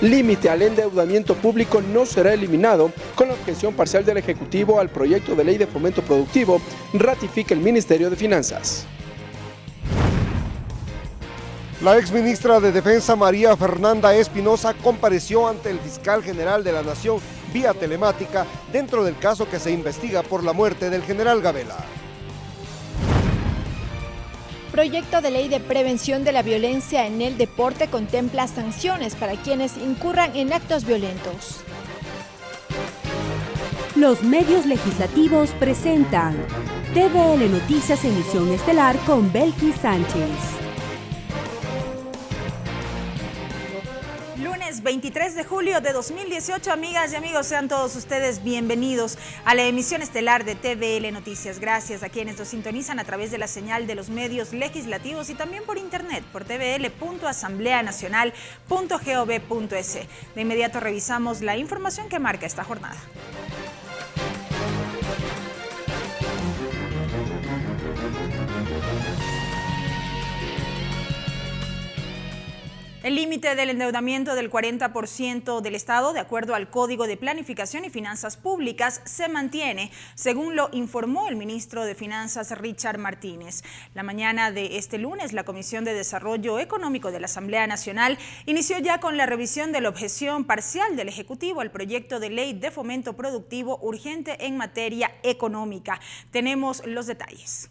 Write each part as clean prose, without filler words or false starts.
Límite al endeudamiento público no será eliminado con la objeción parcial del Ejecutivo al proyecto de ley de fomento productivo, ratifica el Ministerio de Finanzas. La exministra de Defensa María Fernanda Espinosa compareció ante el fiscal general de la Nación vía telemática dentro del caso que se investiga por la muerte del general Gabela. Proyecto de ley de prevención de la violencia en el deporte contempla sanciones para quienes incurran en actos violentos. Los medios legislativos presentan TVL Noticias Emisión Estelar con Belkis Sánchez. Lunes 23 de julio de 2018, amigas y amigos, sean todos ustedes bienvenidos a la emisión estelar de TVL Noticias. Gracias a quienes nos sintonizan a través de la señal de los medios legislativos y también por internet, por tvl.asambleanacional.gov.es. De inmediato revisamos la información que marca esta jornada. El límite del endeudamiento del 40% del Estado, de acuerdo al Código de Planificación y Finanzas Públicas, se mantiene, según lo informó el ministro de Finanzas, Richard Martínez. La mañana de este lunes, la Comisión de Desarrollo Económico de la Asamblea Nacional inició ya con la revisión de la objeción parcial del Ejecutivo al proyecto de ley de fomento productivo urgente en materia económica. Tenemos los detalles.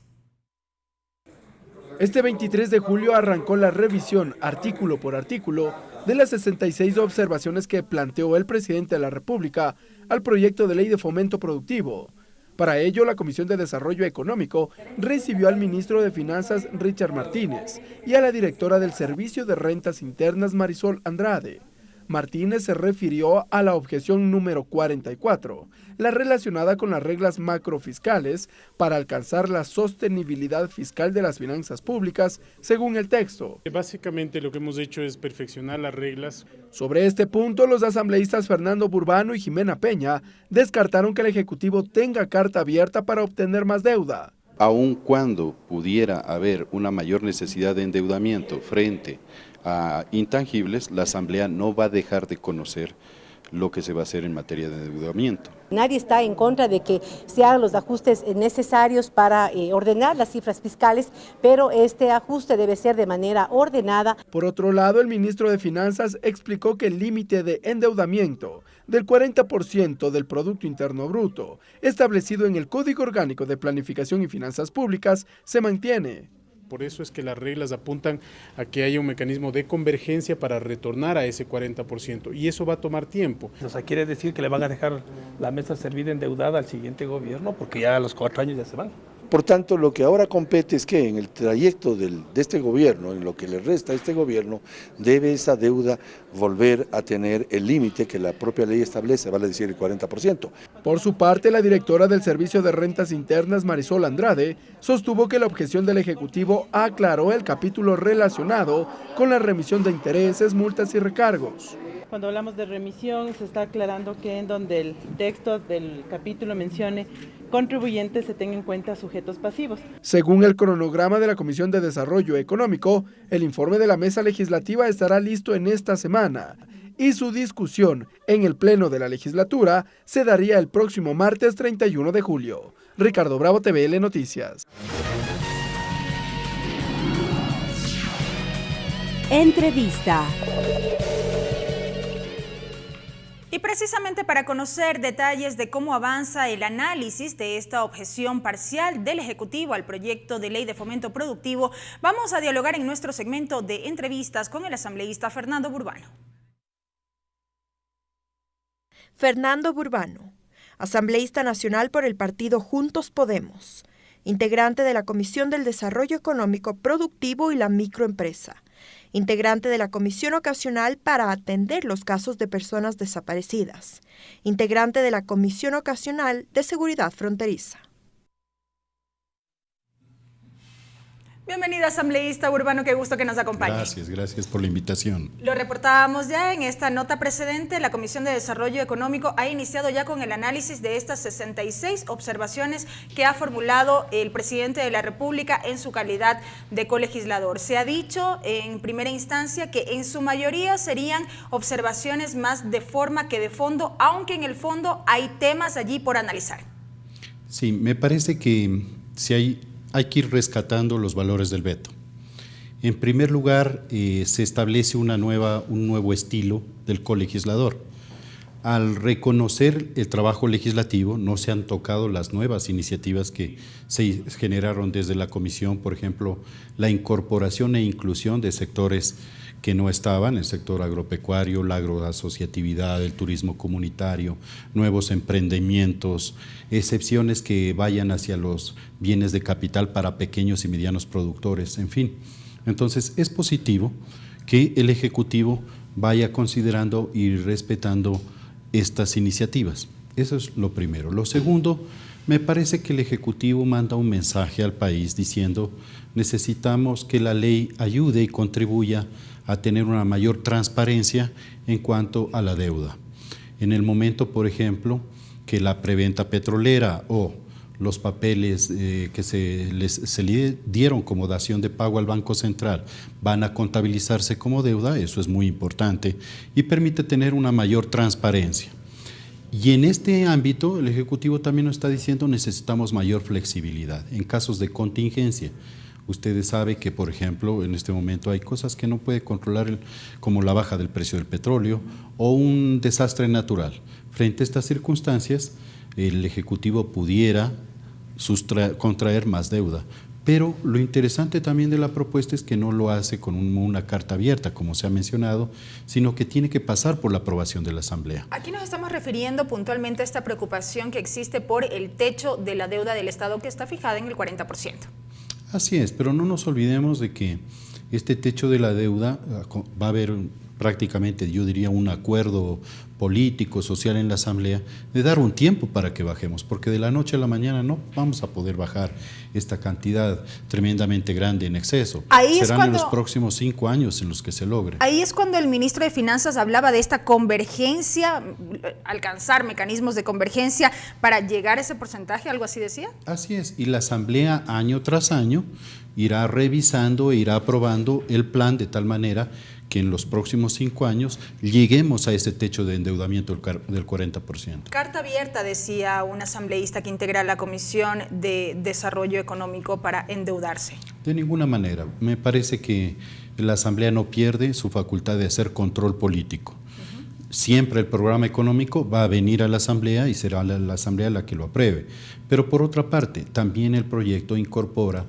Este 23 de julio arrancó la revisión, artículo por artículo, de las 66 observaciones que planteó el presidente de la República al proyecto de ley de fomento productivo. Para ello, la Comisión de Desarrollo Económico recibió al ministro de Finanzas, Richard Martínez, y a la directora del Servicio de Rentas Internas, Marisol Andrade. Martínez se refirió a la objeción número 44, la relacionada con las reglas macrofiscales para alcanzar la sostenibilidad fiscal de las finanzas públicas, según el texto. Básicamente lo que hemos hecho es perfeccionar las reglas. Sobre este punto, los asambleístas Fernando Burbano y Jimena Peña descartaron que el Ejecutivo tenga carta abierta para obtener más deuda. Aun cuando pudiera haber una mayor necesidad de endeudamiento frente a intangibles, la Asamblea no va a dejar de conocer lo que se va a hacer en materia de endeudamiento. Nadie está en contra de que se hagan los ajustes necesarios para ordenar las cifras fiscales, pero este ajuste debe ser de manera ordenada. Por otro lado, el ministro de Finanzas explicó que el límite de endeudamiento del 40% del Producto Interno Bruto, establecido en el Código Orgánico de Planificación y Finanzas Públicas, se mantiene. Por eso es que las reglas apuntan a que haya un mecanismo de convergencia para retornar a ese 40%, y eso va a tomar tiempo. O sea, quiere decir que le van a dejar la mesa servida endeudada al siguiente gobierno, porque ya a los 4 años ya se van. Por tanto, lo que ahora compete es que en el trayecto de este gobierno, en lo que le resta a este gobierno, debe esa deuda volver a tener el límite que la propia ley establece, vale decir el 40%. Por su parte, la directora del Servicio de Rentas Internas, Marisol Andrade, sostuvo que la objeción del Ejecutivo aclaró el capítulo relacionado con la remisión de intereses, multas y recargos. Cuando hablamos de remisión, se está aclarando que en donde el texto del capítulo mencione contribuyentes se tengan en cuenta sujetos pasivos. Según el cronograma de la Comisión de Desarrollo Económico, el informe de la Mesa Legislativa estará listo en esta semana y su discusión en el Pleno de la Legislatura se daría el próximo martes 31 de julio. Ricardo Bravo, TVL Noticias. Entrevista. Y precisamente para conocer detalles de cómo avanza el análisis de esta objeción parcial del Ejecutivo al proyecto de ley de fomento productivo, vamos a dialogar en nuestro segmento de entrevistas con el asambleísta Fernando Burbano. Fernando Burbano, asambleísta nacional por el partido Juntos Podemos, integrante de la Comisión del Desarrollo Económico Productivo y la Microempresa, integrante de la Comisión Ocasional para atender los casos de personas desaparecidas, integrante de la Comisión Ocasional de Seguridad Fronteriza. Bienvenido, asambleísta Urbano, qué gusto que nos acompañe. Gracias por la invitación. Lo reportábamos ya en esta nota precedente, la Comisión de Desarrollo Económico ha iniciado ya con el análisis de estas 66 observaciones que ha formulado el presidente de la República en su calidad de colegislador. Se ha dicho en primera instancia que en su mayoría serían observaciones más de forma que de fondo, aunque en el fondo hay temas allí por analizar. Sí, me parece que si hay que ir rescatando los valores del veto. En primer lugar, se establece un nuevo estilo del colegislador. Al reconocer el trabajo legislativo, no se han tocado las nuevas iniciativas que se generaron desde la comisión, por ejemplo, la incorporación e inclusión de sectores que no estaban, el sector agropecuario, la agroasociatividad, el turismo comunitario, nuevos emprendimientos, excepciones que vayan hacia los bienes de capital para pequeños y medianos productores, en fin. Entonces, es positivo que el Ejecutivo vaya considerando y respetando estas iniciativas. Eso es lo primero. Lo segundo, me parece que el Ejecutivo manda un mensaje al país diciendo necesitamos que la ley ayude y contribuya a tener una mayor transparencia en cuanto a la deuda. En el momento, por ejemplo, que la preventa petrolera o los papeles que se le dieron como dación de pago al Banco Central van a contabilizarse como deuda, eso es muy importante y permite tener una mayor transparencia. Y en este ámbito, el Ejecutivo también nos está diciendo necesitamos mayor flexibilidad en casos de contingencia. Ustedes saben que, por ejemplo, en este momento hay cosas que no puede controlar, como la baja del precio del petróleo o un desastre natural. Frente a estas circunstancias, el Ejecutivo pudiera contraer más deuda. Pero lo interesante también de la propuesta es que no lo hace con una carta abierta, como se ha mencionado, sino que tiene que pasar por la aprobación de la Asamblea. Aquí nos estamos refiriendo puntualmente a esta preocupación que existe por el techo de la deuda del Estado que está fijada en el 40%. Así es, pero no nos olvidemos de que este techo de la deuda va a haber prácticamente, yo diría, un acuerdo político, social en la Asamblea, de dar un tiempo para que bajemos, porque de la noche a la mañana no vamos a poder bajar esta cantidad tremendamente grande en exceso. Serán en los próximos 5 años en los que se logre. Ahí es cuando el ministro de Finanzas hablaba de esta convergencia, alcanzar mecanismos de convergencia para llegar a ese porcentaje, algo así decía. Así es, y la Asamblea año tras año irá revisando e irá aprobando el plan de tal manera que en los próximos 5 años lleguemos a ese techo de endeudamiento del 40%. Carta abierta, decía un asambleísta que integra la Comisión de Desarrollo Económico para endeudarse. De ninguna manera. Me parece que la Asamblea no pierde su facultad de hacer control político. Siempre el programa económico va a venir a la Asamblea y será la Asamblea la que lo apruebe. Pero por otra parte, también el proyecto incorpora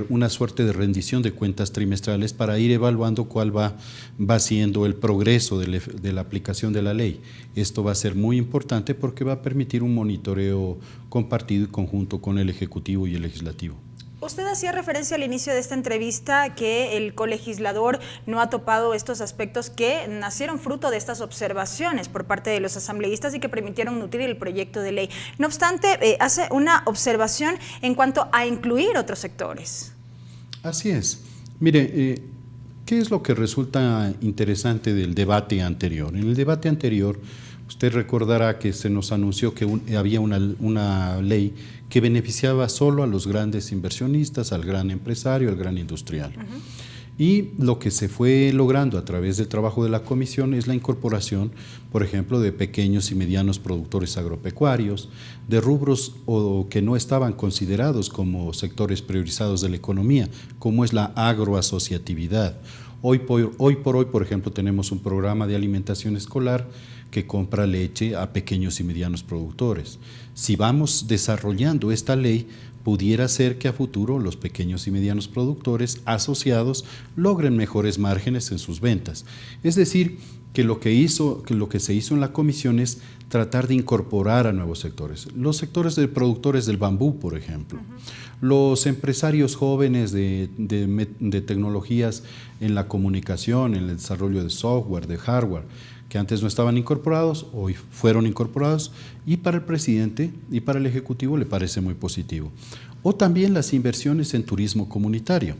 una suerte de rendición de cuentas trimestrales para ir evaluando cuál va siendo el progreso de la aplicación de la ley. Esto va a ser muy importante porque va a permitir un monitoreo compartido y conjunto con el Ejecutivo y el Legislativo. Usted hacía referencia al inicio de esta entrevista que el colegislador no ha topado estos aspectos que nacieron fruto de estas observaciones por parte de los asambleístas y que permitieron nutrir el proyecto de ley. No obstante, hace una observación en cuanto a incluir otros sectores. Así es. Mire, ¿qué es lo que resulta interesante del debate anterior? En el debate anterior, usted recordará que se nos anunció que había una ley que beneficiaba solo a los grandes inversionistas, al gran empresario, al gran industrial. Y lo que se fue logrando a través del trabajo de la comisión es la incorporación, por ejemplo, de pequeños y medianos productores agropecuarios, de rubros que no estaban considerados como sectores priorizados de la economía, como es la agroasociatividad. Hoy por hoy, por ejemplo, tenemos un programa de alimentación escolar que compra leche a pequeños y medianos productores. Si vamos desarrollando esta ley, pudiera ser que a futuro los pequeños y medianos productores asociados logren mejores márgenes en sus ventas. Es decir, que lo que se hizo en la comisión es tratar de incorporar a nuevos sectores. Los sectores de productores del bambú, por ejemplo. Los empresarios jóvenes de tecnologías en la comunicación, en el desarrollo de software, de hardware, que antes no estaban incorporados, hoy fueron incorporados, y para el presidente y para el Ejecutivo le parece muy positivo. o también las inversiones en turismo comunitario.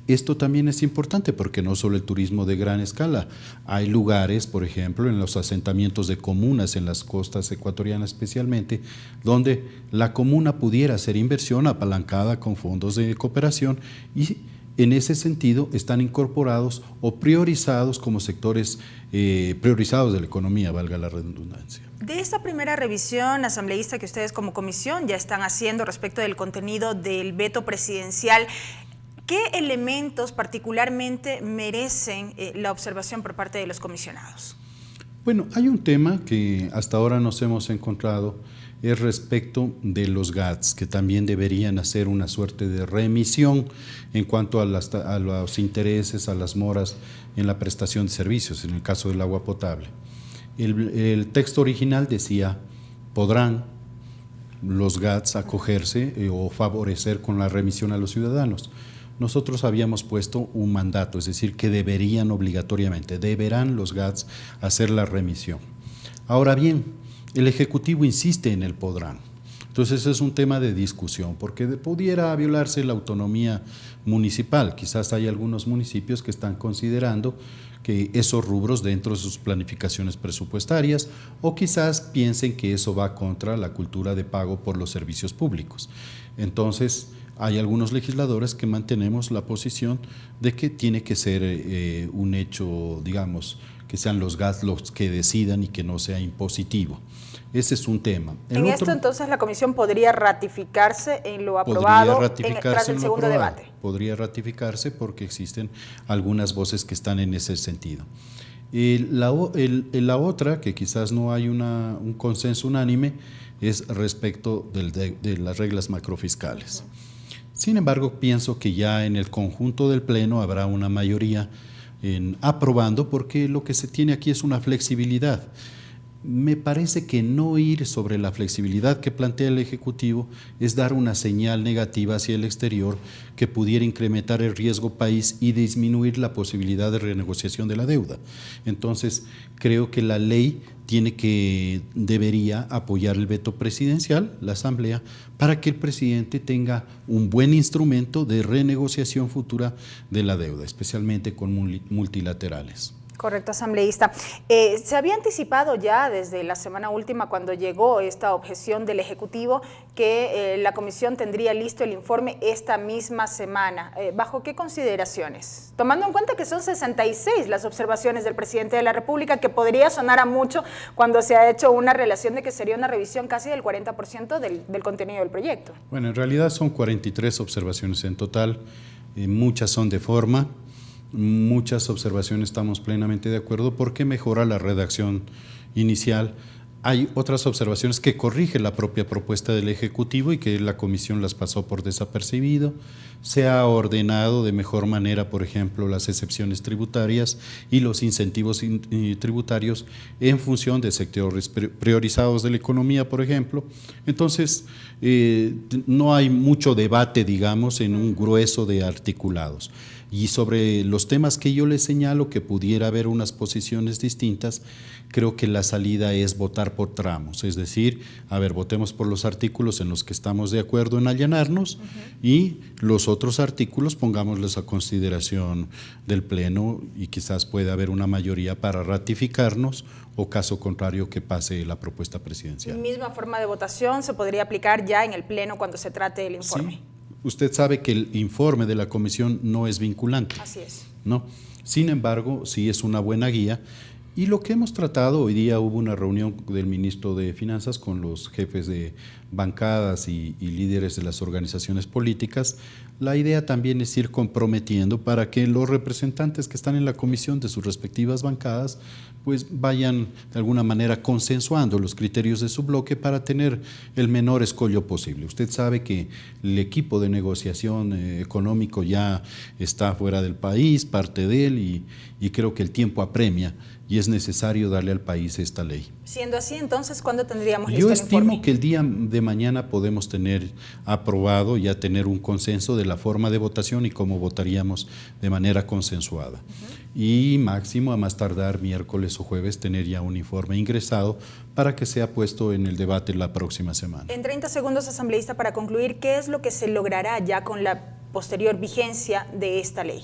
Esto también es importante porque no solo el turismo de gran escala, hay lugares, por ejemplo, en los asentamientos de comunas en las costas ecuatorianas especialmente, donde la comuna pudiera hacer inversión apalancada con fondos de cooperación y en ese sentido están incorporados o priorizados como sectores priorizados de la economía, valga la redundancia. De esta primera revisión asambleísta que ustedes como comisión ya están haciendo respecto del contenido del veto presidencial, ¿qué elementos particularmente merecen la observación por parte de los comisionados? Bueno, hay un tema que hasta ahora nos hemos encontrado, es respecto de los GATS, que también deberían hacer una suerte de remisión en cuanto a los intereses, a las moras en la prestación de servicios, en el caso del agua potable. El texto original decía, podrán los GATS acogerse o favorecer con la remisión a los ciudadanos. Nosotros habíamos puesto un mandato, es decir, que deberían obligatoriamente, deberán los GATS hacer la remisión. Ahora bien, el Ejecutivo insiste en el podrán. Entonces es un tema de discusión, porque pudiera violarse la autonomía municipal. Quizás hay algunos municipios que están considerando que esos rubros dentro de sus planificaciones presupuestarias, o quizás piensen que eso va contra la cultura de pago por los servicios públicos. Entonces, hay algunos legisladores que mantenemos la posición de que tiene que ser un hecho, digamos, que sean los GATS los que decidan y que no sea impositivo. Ese es un tema. Esto entonces la comisión podría ratificarse en lo aprobado tras el segundo debate. Podría ratificarse porque existen algunas voces que están en ese sentido. La otra, que quizás no hay un consenso unánime, es respecto de las reglas macrofiscales. Sin embargo, pienso que ya en el conjunto del Pleno habrá una mayoría aprobando, porque lo que se tiene aquí es una flexibilidad. Me parece que no ir sobre la flexibilidad que plantea el Ejecutivo es dar una señal negativa hacia el exterior que pudiera incrementar el riesgo país y disminuir la posibilidad de renegociación de la deuda. Entonces, creo que la ley debería apoyar el veto presidencial, la Asamblea, para que el presidente tenga un buen instrumento de renegociación futura de la deuda, especialmente con multilaterales. Correcto, asambleísta. Se había anticipado ya desde la semana última, cuando llegó esta objeción del Ejecutivo, que la comisión tendría listo el informe esta misma semana. ¿Bajo qué consideraciones? Tomando en cuenta que son 66 las observaciones del presidente de la República, que podría sonar a mucho cuando se ha hecho una relación de que sería una revisión casi del 40% del contenido del proyecto. Bueno, en realidad son 43 observaciones en total, muchas son de forma. Muchas observaciones estamos plenamente de acuerdo porque mejora la redacción inicial. Hay otras observaciones que corrige la propia propuesta del Ejecutivo y que la comisión las pasó por desapercibido. Se ha ordenado de mejor manera, por ejemplo, las excepciones tributarias y los incentivos tributarios en función de sectores priorizados de la economía, por ejemplo. Entonces, no hay mucho debate, digamos, en un grueso de articulados. Y sobre los temas que yo les señalo que pudiera haber unas posiciones distintas, creo que la salida es votar por tramos, es decir, votemos por los artículos en los que estamos de acuerdo en allanarnos y los otros artículos pongámoslos a consideración del Pleno y quizás pueda haber una mayoría para ratificarnos o caso contrario que pase la propuesta presidencial. ¿Misma forma de votación se podría aplicar ya en el Pleno cuando se trate del informe? Sí. Usted sabe que el informe de la comisión no es vinculante. Así es. ¿No? Sin embargo, sí es una buena guía. Y lo que hemos tratado, hoy día hubo una reunión del ministro de Finanzas con los jefes de bancadas y líderes de las organizaciones políticas. La idea también es ir comprometiendo para que los representantes que están en la comisión de sus respectivas bancadas pues vayan de alguna manera consensuando los criterios de su bloque para tener el menor escollo posible. Usted sabe que el equipo de negociación económico ya está fuera del país, parte de él, y creo que el tiempo apremia y es necesario darle al país esta ley. Siendo así, entonces, ¿cuándo tendríamos listo Yo el informe? estimo que el día de mañana podemos tener aprobado, ya tener un consenso de la forma de votación y cómo votaríamos de manera consensuada. Y máximo, a más tardar miércoles o jueves, tener ya un informe ingresado para que sea puesto en el debate la próxima semana. En 30 segundos, asambleísta, para concluir, ¿qué es lo que se logrará ya con la posterior vigencia de esta ley?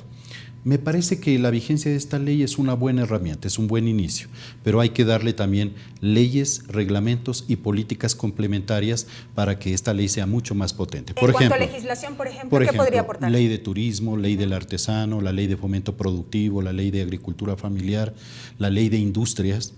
Me parece que la vigencia de esta ley es una buena herramienta, es un buen inicio, pero hay que darle también leyes, reglamentos y políticas complementarias para que esta ley sea mucho más potente. En cuanto a legislación, por ejemplo, ¿qué podría aportar? Ley de turismo, ley del artesano, la ley de fomento productivo, la ley de agricultura familiar, la ley de industrias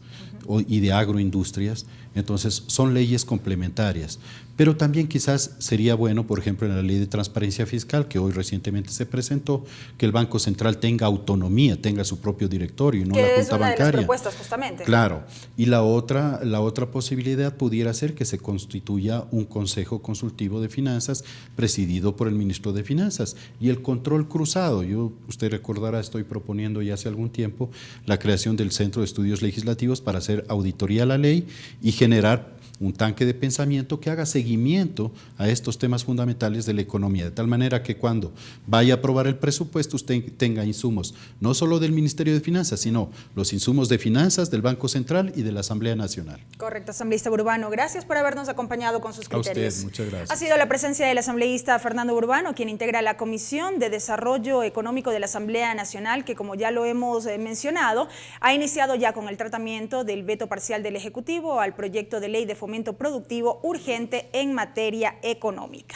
y de agroindustrias. Entonces, son leyes complementarias. Pero también quizás sería bueno, por ejemplo, en la ley de transparencia fiscal, que hoy recientemente se presentó, que el Banco Central tenga autonomía, tenga su propio directorio y no la Junta Bancaria. Que es una de las propuestas, justamente. Claro. Y la otra posibilidad pudiera ser que se constituya un Consejo Consultivo de Finanzas presidido por el Ministro de Finanzas. Y el control cruzado. Usted recordará, estoy proponiendo ya hace algún tiempo la creación del Centro de Estudios Legislativos para hacer auditoría a la ley y generar un tanque de pensamiento que haga seguimiento a estos temas fundamentales de la economía, de tal manera que cuando vaya a aprobar el presupuesto usted tenga insumos, no solo del Ministerio de Finanzas, sino los insumos de finanzas, del Banco Central y de la Asamblea Nacional. Correcto, asambleísta Burbano, gracias por habernos acompañado con sus criterios. A usted, muchas gracias. Ha sido la presencia del asambleísta Fernando Burbano, quien integra la Comisión de Desarrollo Económico de la Asamblea Nacional, que, como ya lo hemos mencionado, ha iniciado ya con el tratamiento del veto parcial del Ejecutivo al proyecto de ley de fomento productivo urgente en materia económica.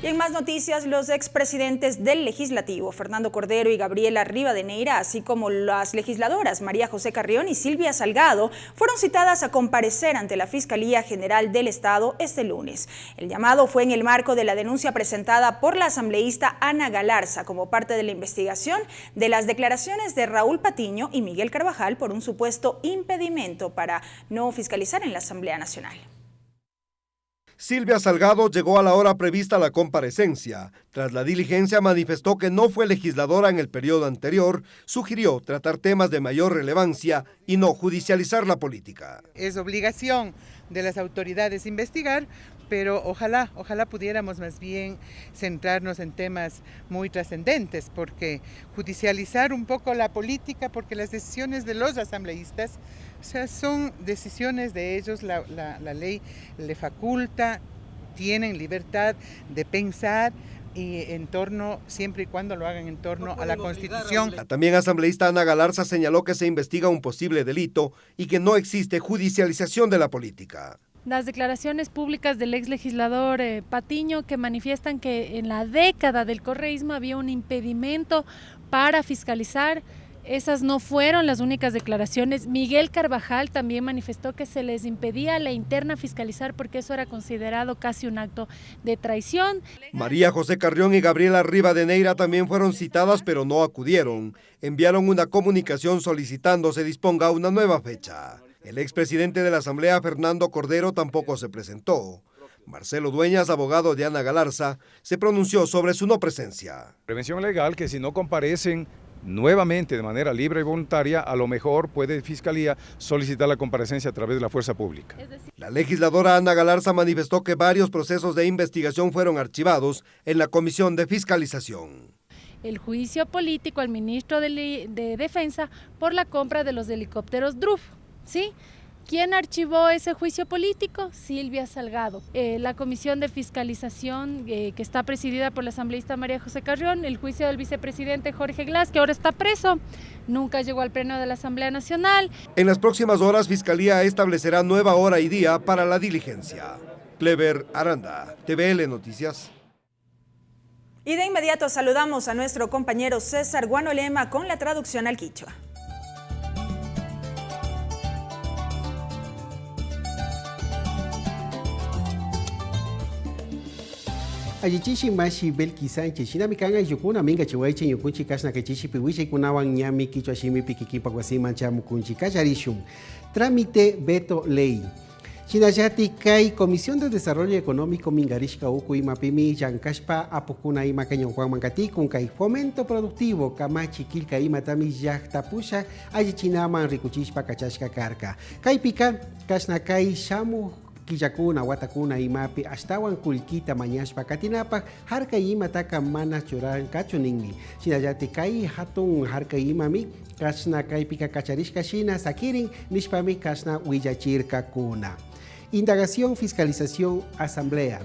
Y en más noticias, los expresidentes del Legislativo, Fernando Cordero y Gabriela Rivadeneira, así como las legisladoras María José Carrión y Silvia Salgado, fueron citadas a comparecer ante la Fiscalía General del Estado este lunes. El llamado fue en el marco de la denuncia presentada por la asambleísta Ana Galarza como parte de la investigación de las declaraciones de Raúl Patiño y Miguel Carvajal por un supuesto impedimento para no fiscalizar en la Asamblea Nacional. Silvia Salgado llegó a la hora prevista a la comparecencia. Tras la diligencia manifestó que no fue legisladora en el periodo anterior, sugirió tratar temas de mayor relevancia y no judicializar la política. Es obligación de las autoridades investigar, pero ojalá pudiéramos más bien centrarnos en temas muy trascendentes, porque judicializar un poco la política, porque las decisiones de los asambleístas, o sea, son decisiones de ellos, la ley le faculta, tienen libertad de pensar y siempre y cuando lo hagan en torno a la Constitución. La también asambleísta Ana Galarza señaló que se investiga un posible delito y que no existe judicialización de la política. Las declaraciones públicas del ex legislador Patiño, que manifiestan que en la década del correísmo había un impedimento para fiscalizar. Esas no fueron las únicas declaraciones. Miguel Carvajal también manifestó que se les impedía a la interna fiscalizar porque eso era considerado casi un acto de traición. María José Carrión y Gabriela Rivadeneira también fueron citadas, pero no acudieron. Enviaron una comunicación solicitando se disponga una nueva fecha. El expresidente de la Asamblea, Fernando Cordero, tampoco se presentó. Marcelo Dueñas, abogado de Ana Galarza, se pronunció sobre su no presencia. Prevención legal que si no comparecen nuevamente de manera libre y voluntaria, a lo mejor puede Fiscalía solicitar la comparecencia a través de la fuerza pública. La legisladora Ana Galarza manifestó que varios procesos de investigación fueron archivados en la Comisión de Fiscalización. El juicio político al ministro de Defensa por la compra de los helicópteros DRUF, ¿sí? ¿Quién archivó ese juicio político? Silvia Salgado. La comisión de fiscalización que está presidida por la asambleísta María José Carrión, el juicio del vicepresidente Jorge Glass, que ahora está preso, nunca llegó al pleno de la Asamblea Nacional. En las próximas horas, Fiscalía establecerá nueva hora y día para la diligencia. Clever Aranda, TVL Noticias. Y de inmediato saludamos a nuestro compañero César Guanolema con la traducción al quichua. Ajichishi mashi belki Sánchez shinami kanga yukuna minga chiwaiche yukunchi kashna kechishi piwiche kunawan nyami kichwa shimi pikiki pakwasi mancha mukunchi kasharishun trámite veto ley Chinayati Kai, Comisión de Desarrollo Económico Mingarishka Uku Imapimi, Yankashpa, Apukuna Ima Cañon Juan Mancati, con Kai Fomento Productivo, Kamachi Kilka Imatami Yachtapusha, Ayichinama, Rikuchishpa, Kachashka Karka. Kai Pika, Kasnakai, Shamu. Killakuna, watakuna imapi, astawan kulkita mañashpa katinapa, harka ima taka mana churan kachuninmi. Shinayati kai hatun harka imami, kasna kai pika kacharishka shina sakirin, nishpami kasna huillachirka kuna. Indagación, fiscalización, asamblea.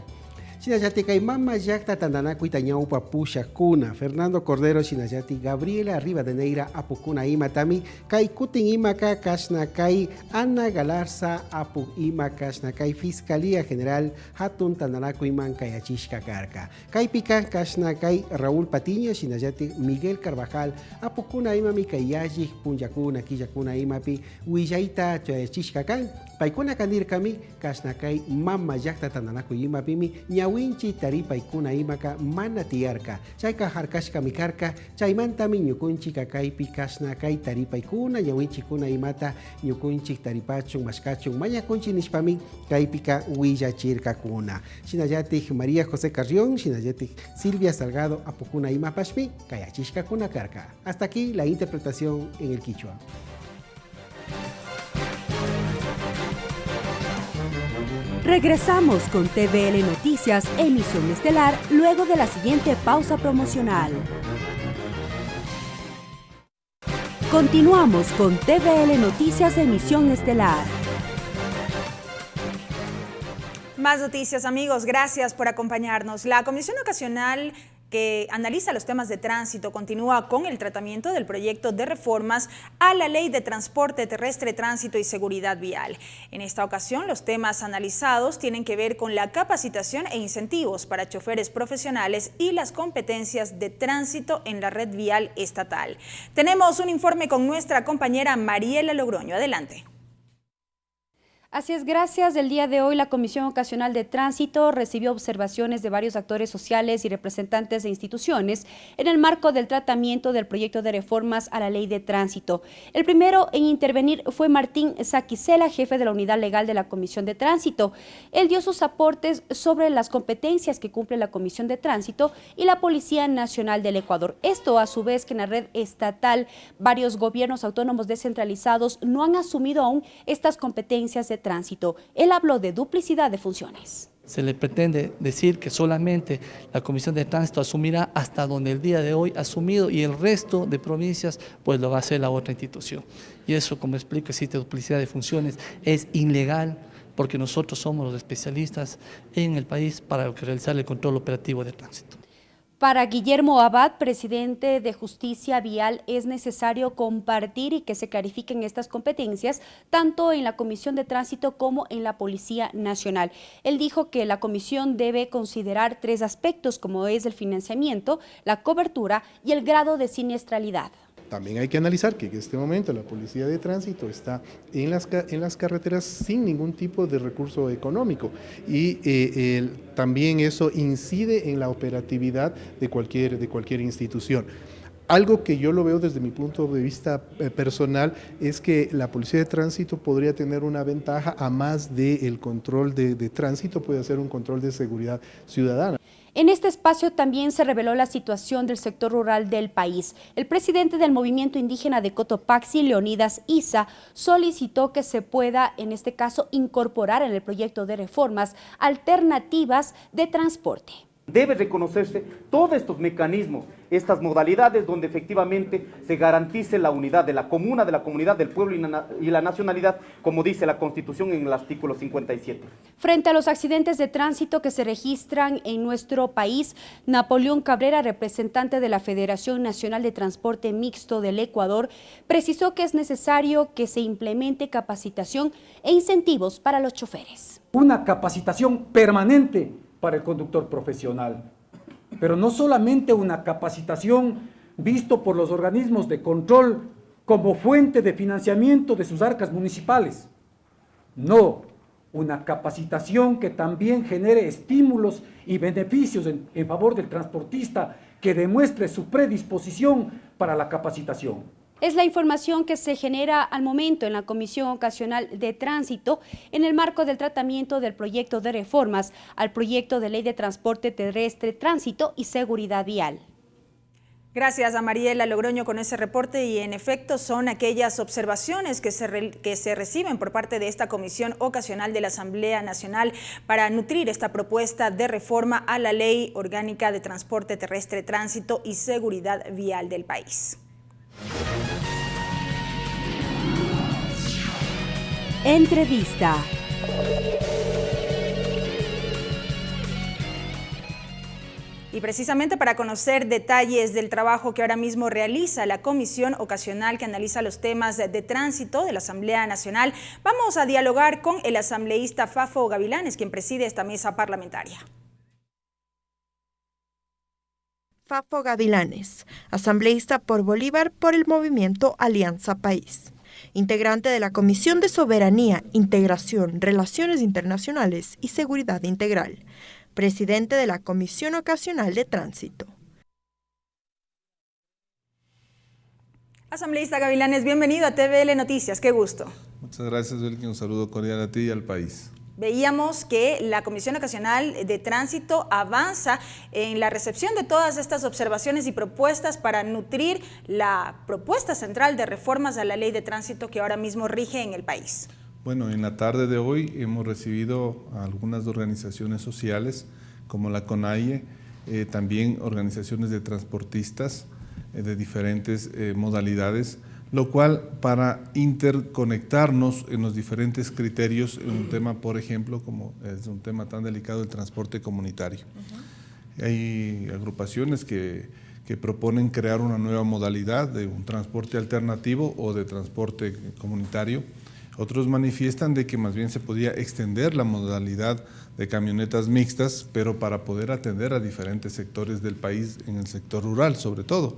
Shinayati kai mama yakta tandanaku itañaupa pusha kuna. Fernando Cordero Shinayati Gabriela Rivadeneira apukuna imatami kai kutin imaka kasna kai Ana Galarza apu ima kasna kai Fiscalía General hatun tandanaku iman kai achishka karka. Kai pika kasna kai Raúl Patiño Shinayati Miguel Carvajal apukuna imami kai yaji punyakuna killakuna imapi huillaita achishka kan. Paikuna kanirkami kasna kai mama yakta tandanaku imapimi winchi taripaykuna imaka mana tiyarka chayka harkashka mikarka chaymantami ñukunchik kaypi kasna kay taripaykuna ñawinchikuna imata ñukunchik taripachun mashkachun mañakunchik nishpami kaypika willachirkakuna. Shinallatik María José Carrión, shinallatik Silvia Salgado apukuna imapashmi kayachishkakuna karka. Hasta aquí la interpretación en el quichua. Regresamos con TVL Noticias, emisión estelar, luego de la siguiente pausa promocional. Continuamos con TVL Noticias, emisión estelar. Más noticias, amigos. Gracias por acompañarnos. La Comisión Ocasional que analiza los temas de tránsito continúa con el tratamiento del proyecto de reformas a la Ley de Transporte Terrestre, Tránsito y Seguridad Vial. En esta ocasión, los temas analizados tienen que ver con la capacitación e incentivos para choferes profesionales y las competencias de tránsito en la red vial estatal. Tenemos un informe con nuestra compañera Mariela Logroño. Adelante. Así es, gracias. El día de hoy la Comisión Ocasional de Tránsito recibió observaciones de varios actores sociales y representantes de instituciones en el marco del tratamiento del proyecto de reformas a la Ley de Tránsito. El primero en intervenir fue Martín Saquicela, jefe de la Unidad Legal de la Comisión de Tránsito. Él dio sus aportes sobre las competencias que cumple la Comisión de Tránsito y la Policía Nacional del Ecuador. Esto a su vez que en la red estatal varios gobiernos autónomos descentralizados no han asumido aún estas competencias de tránsito. Él habló de duplicidad de funciones. Se le pretende decir que solamente la Comisión de Tránsito asumirá hasta donde el día de hoy ha asumido y el resto de provincias pues lo va a hacer la otra institución. Y eso, como explico, existe duplicidad de funciones, es ilegal porque nosotros somos los especialistas en el país para realizar el control operativo de tránsito. Para Guillermo Abad, presidente de Justicia Vial, es necesario compartir y que se clarifiquen estas competencias, tanto en la Comisión de Tránsito como en la Policía Nacional. Él dijo que la comisión debe considerar 3 aspectos, como es el financiamiento, la cobertura y el grado de siniestralidad. También hay que analizar que en este momento la Policía de Tránsito está en las carreteras sin ningún tipo de recurso económico y también eso incide en la operatividad de cualquier institución. Algo que yo lo veo desde mi punto de vista personal es que la Policía de Tránsito podría tener una ventaja, a más del control de tránsito, puede hacer un control de seguridad ciudadana. En este espacio también se reveló la situación del sector rural del país. El presidente del movimiento indígena de Cotopaxi, Leonidas Isa, solicitó que se pueda, en este caso, incorporar en el proyecto de reformas alternativas de transporte. Debe reconocerse todos estos mecanismos, estas modalidades donde efectivamente se garantice la unidad de la comuna, de la comunidad, del pueblo y la nacionalidad, como dice la Constitución en el artículo 57. Frente a los accidentes de tránsito que se registran en nuestro país, Napoleón Cabrera, representante de la Federación Nacional de Transporte Mixto del Ecuador, precisó que es necesario que se implemente capacitación e incentivos para los choferes. Una capacitación permanente para el conductor profesional, pero no solamente una capacitación visto por los organismos de control como fuente de financiamiento de sus arcas municipales, no, una capacitación que también genere estímulos y beneficios en favor del transportista que demuestre su predisposición para la capacitación. Es la información que se genera al momento en la Comisión Ocasional de Tránsito en el marco del tratamiento del proyecto de reformas al proyecto de Ley de Transporte Terrestre, Tránsito y Seguridad Vial. Gracias a Mariela Logroño con ese reporte y en efecto son aquellas observaciones que se reciben por parte de esta Comisión Ocasional de la Asamblea Nacional para nutrir esta propuesta de reforma a la Ley Orgánica de Transporte Terrestre, Tránsito y Seguridad Vial del país. Entrevista. Y precisamente para conocer detalles del trabajo que ahora mismo realiza la Comisión Ocasional que analiza los temas de tránsito de la Asamblea Nacional, vamos a dialogar con el asambleísta Fafo Gavilanes, quien preside esta mesa parlamentaria. Fafo Gavilanes, asambleísta por Bolívar por el movimiento Alianza País, integrante de la Comisión de Soberanía, Integración, Relaciones Internacionales y Seguridad Integral, presidente de la Comisión Ocasional de Tránsito. Asambleísta Gavilanes, bienvenido a TVL Noticias, qué gusto. Muchas gracias, Belki, un saludo cordial a ti y al país. Veíamos que la Comisión Ocasional de Tránsito avanza en la recepción de todas estas observaciones y propuestas para nutrir la propuesta central de reformas a la Ley de Tránsito que ahora mismo rige en el país. Bueno, en la tarde de hoy hemos recibido a algunas organizaciones sociales como la CONAIE, también organizaciones de transportistas de diferentes modalidades, lo cual para interconectarnos en los diferentes criterios en un tema, por ejemplo, como es un tema tan delicado el transporte comunitario. Hay agrupaciones que proponen crear una nueva modalidad de un transporte alternativo o de transporte comunitario. Otros manifiestan de que más bien se podía extender la modalidad de camionetas mixtas, pero para poder atender a diferentes sectores del país, en el sector rural sobre todo.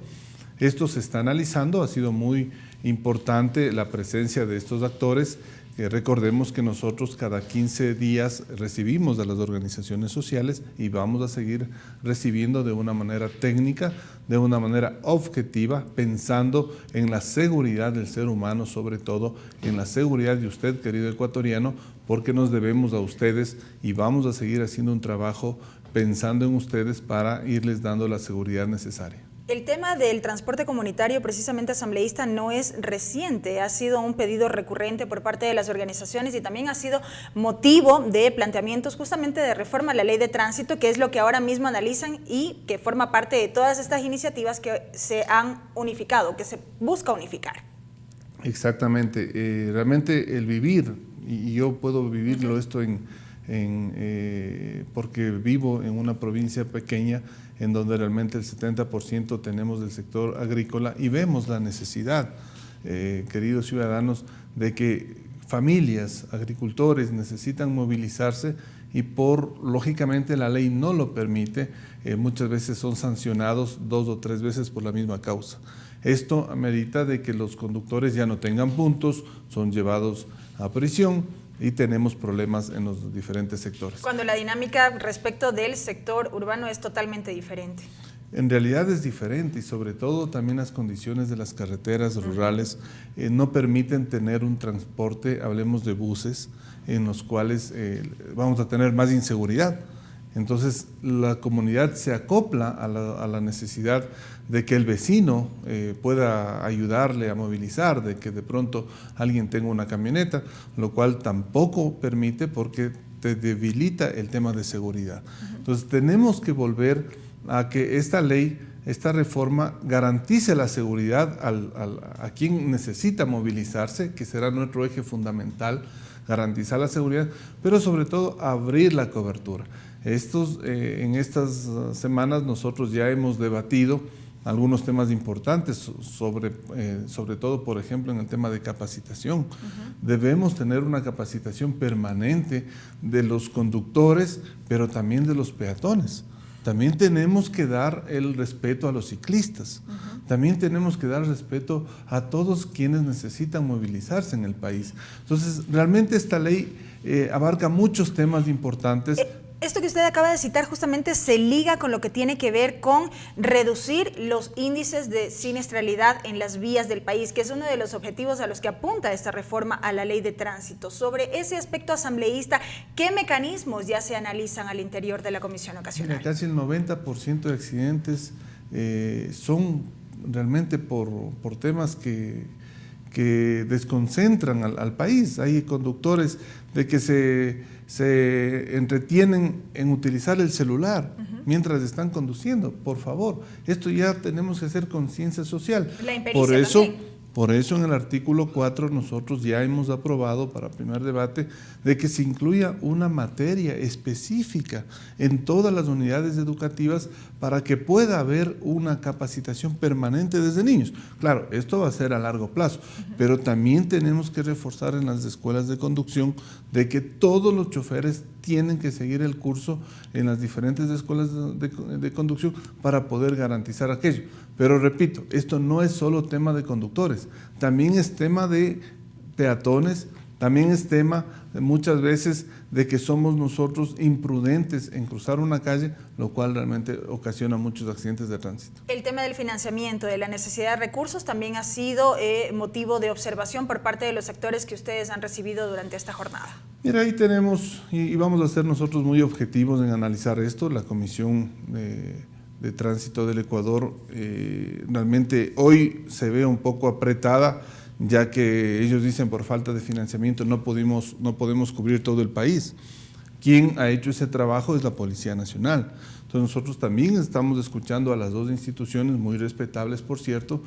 Esto se está analizando, ha sido muy importante la presencia de estos actores. Recordemos que nosotros cada 15 días recibimos a las organizaciones sociales y vamos a seguir recibiendo de una manera técnica, de una manera objetiva, pensando en la seguridad del ser humano, sobre todo en la seguridad de usted, querido ecuatoriano, porque nos debemos a ustedes y vamos a seguir haciendo un trabajo pensando en ustedes para irles dando la seguridad necesaria. El tema del transporte comunitario, precisamente asambleísta, no es reciente, ha sido un pedido recurrente por parte de las organizaciones y también ha sido motivo de planteamientos justamente de reforma a la Ley de Tránsito, que es lo que ahora mismo analizan y que forma parte de todas estas iniciativas que se han unificado, que se busca unificar. Exactamente, realmente el vivir, y yo puedo vivirlo esto porque vivo en una provincia pequeña en donde realmente el 70% tenemos del sector agrícola y vemos la necesidad, queridos ciudadanos, de que familias, agricultores necesitan movilizarse y lógicamente la ley no lo permite, muchas veces son sancionados 2 o 3 veces por la misma causa. Esto amerita de que los conductores ya no tengan puntos, son llevados a prisión y tenemos problemas en los diferentes sectores. Cuando la dinámica respecto del sector urbano es totalmente diferente. En realidad es diferente y sobre todo también las condiciones de las carreteras rurales no permiten tener un transporte, hablemos de buses, en los cuales vamos a tener más inseguridad. Entonces la comunidad se acopla a la necesidad de que el vecino pueda ayudarle a movilizar, de que de pronto alguien tenga una camioneta, lo cual tampoco permite porque te debilita el tema de seguridad. Entonces tenemos que volver a que esta ley, esta reforma garantice la seguridad a quien necesita movilizarse, que será nuestro eje fundamental, garantizar la seguridad, pero sobre todo abrir la cobertura. En estas semanas nosotros ya hemos debatido algunos temas importantes, sobre todo, por ejemplo, en el tema de capacitación. Debemos tener una capacitación permanente de los conductores, pero también de los peatones. También tenemos que dar el respeto a los ciclistas. También tenemos que dar respeto a todos quienes necesitan movilizarse en el país. Entonces, realmente esta ley abarca muchos temas importantes, Esto que usted acaba de citar justamente se liga con lo que tiene que ver con reducir los índices de siniestralidad en las vías del país, que es uno de los objetivos a los que apunta esta reforma a la ley de tránsito. Sobre ese aspecto, asambleísta, ¿qué mecanismos ya se analizan al interior de la Comisión Ocasional? Mira, casi el 90% de accidentes son realmente por temas que desconcentran al país. Hay conductores de que se entretienen en utilizar el celular mientras están conduciendo. Por favor, esto ya tenemos que hacer conciencia social. La impericia Por eso en el artículo 4 nosotros ya hemos aprobado para primer debate de que se incluya una materia específica en todas las unidades educativas para que pueda haber una capacitación permanente desde niños. Claro, esto va a ser a largo plazo, pero también tenemos que reforzar en las escuelas de conducción de que todos los choferes tienen que seguir el curso en las diferentes escuelas de conducción para poder garantizar aquello. Pero repito, esto no es solo tema de conductores, también es tema de peatones, también es tema muchas veces de que somos nosotros imprudentes en cruzar una calle, lo cual realmente ocasiona muchos accidentes de tránsito. El tema del financiamiento, de la necesidad de recursos, también ha sido motivo de observación por parte de los actores que ustedes han recibido durante esta jornada. Mira, ahí tenemos, y vamos a ser nosotros muy objetivos en analizar esto, la Comisión de Tránsito del Ecuador realmente hoy se ve un poco apretada, ya que ellos dicen por falta de financiamiento no podemos cubrir todo el país. Quien ha hecho ese trabajo es la Policía Nacional. Entonces nosotros también estamos escuchando a las dos instituciones, muy respetables por cierto.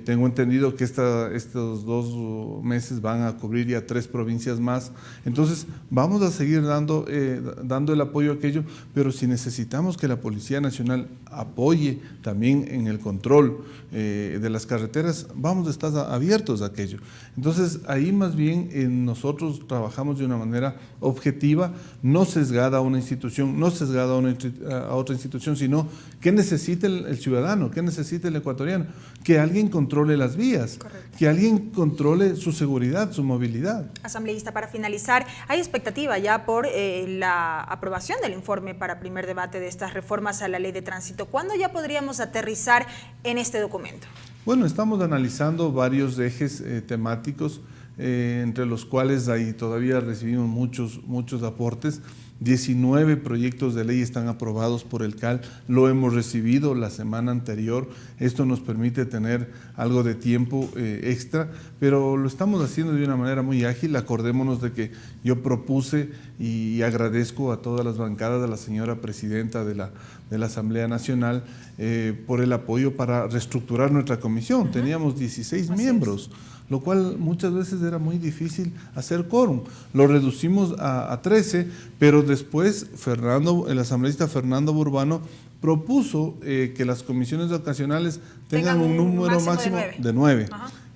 Tengo entendido que estos 2 meses van a cubrir ya 3 provincias más. Entonces vamos a seguir dando el apoyo a aquello, pero si necesitamos que la Policía Nacional apoye también en el control de las carreteras, vamos a estar abiertos a aquello. Entonces ahí más bien nosotros trabajamos de una manera objetiva, no sesgada a una institución, no sesgada a otra institución, sino qué necesita el ciudadano, qué necesita el ecuatoriano, que alguien controle las vías, que alguien controle su seguridad, su movilidad. Asambleísta, para finalizar, ¿hay expectativa ya por la aprobación del informe para primer debate de estas reformas a la ley de tránsito? ¿Cuándo ya podríamos aterrizar en este documento? Bueno, estamos analizando varios ejes temáticos, entre los cuales ahí todavía recibimos muchos aportes. 19 proyectos de ley están aprobados por el CAL, lo hemos recibido la semana anterior, esto nos permite tener algo de tiempo extra, pero lo estamos haciendo de una manera muy ágil. Acordémonos de que yo propuse y agradezco a todas las bancadas, a la señora presidenta de la Asamblea Nacional por el apoyo para reestructurar nuestra comisión. Teníamos 16 miembros, lo cual muchas veces era muy difícil hacer quórum. Lo reducimos a 13, pero después el asambleísta Fernando Burbano propuso que las comisiones ocasionales tengan un número máximo de 9.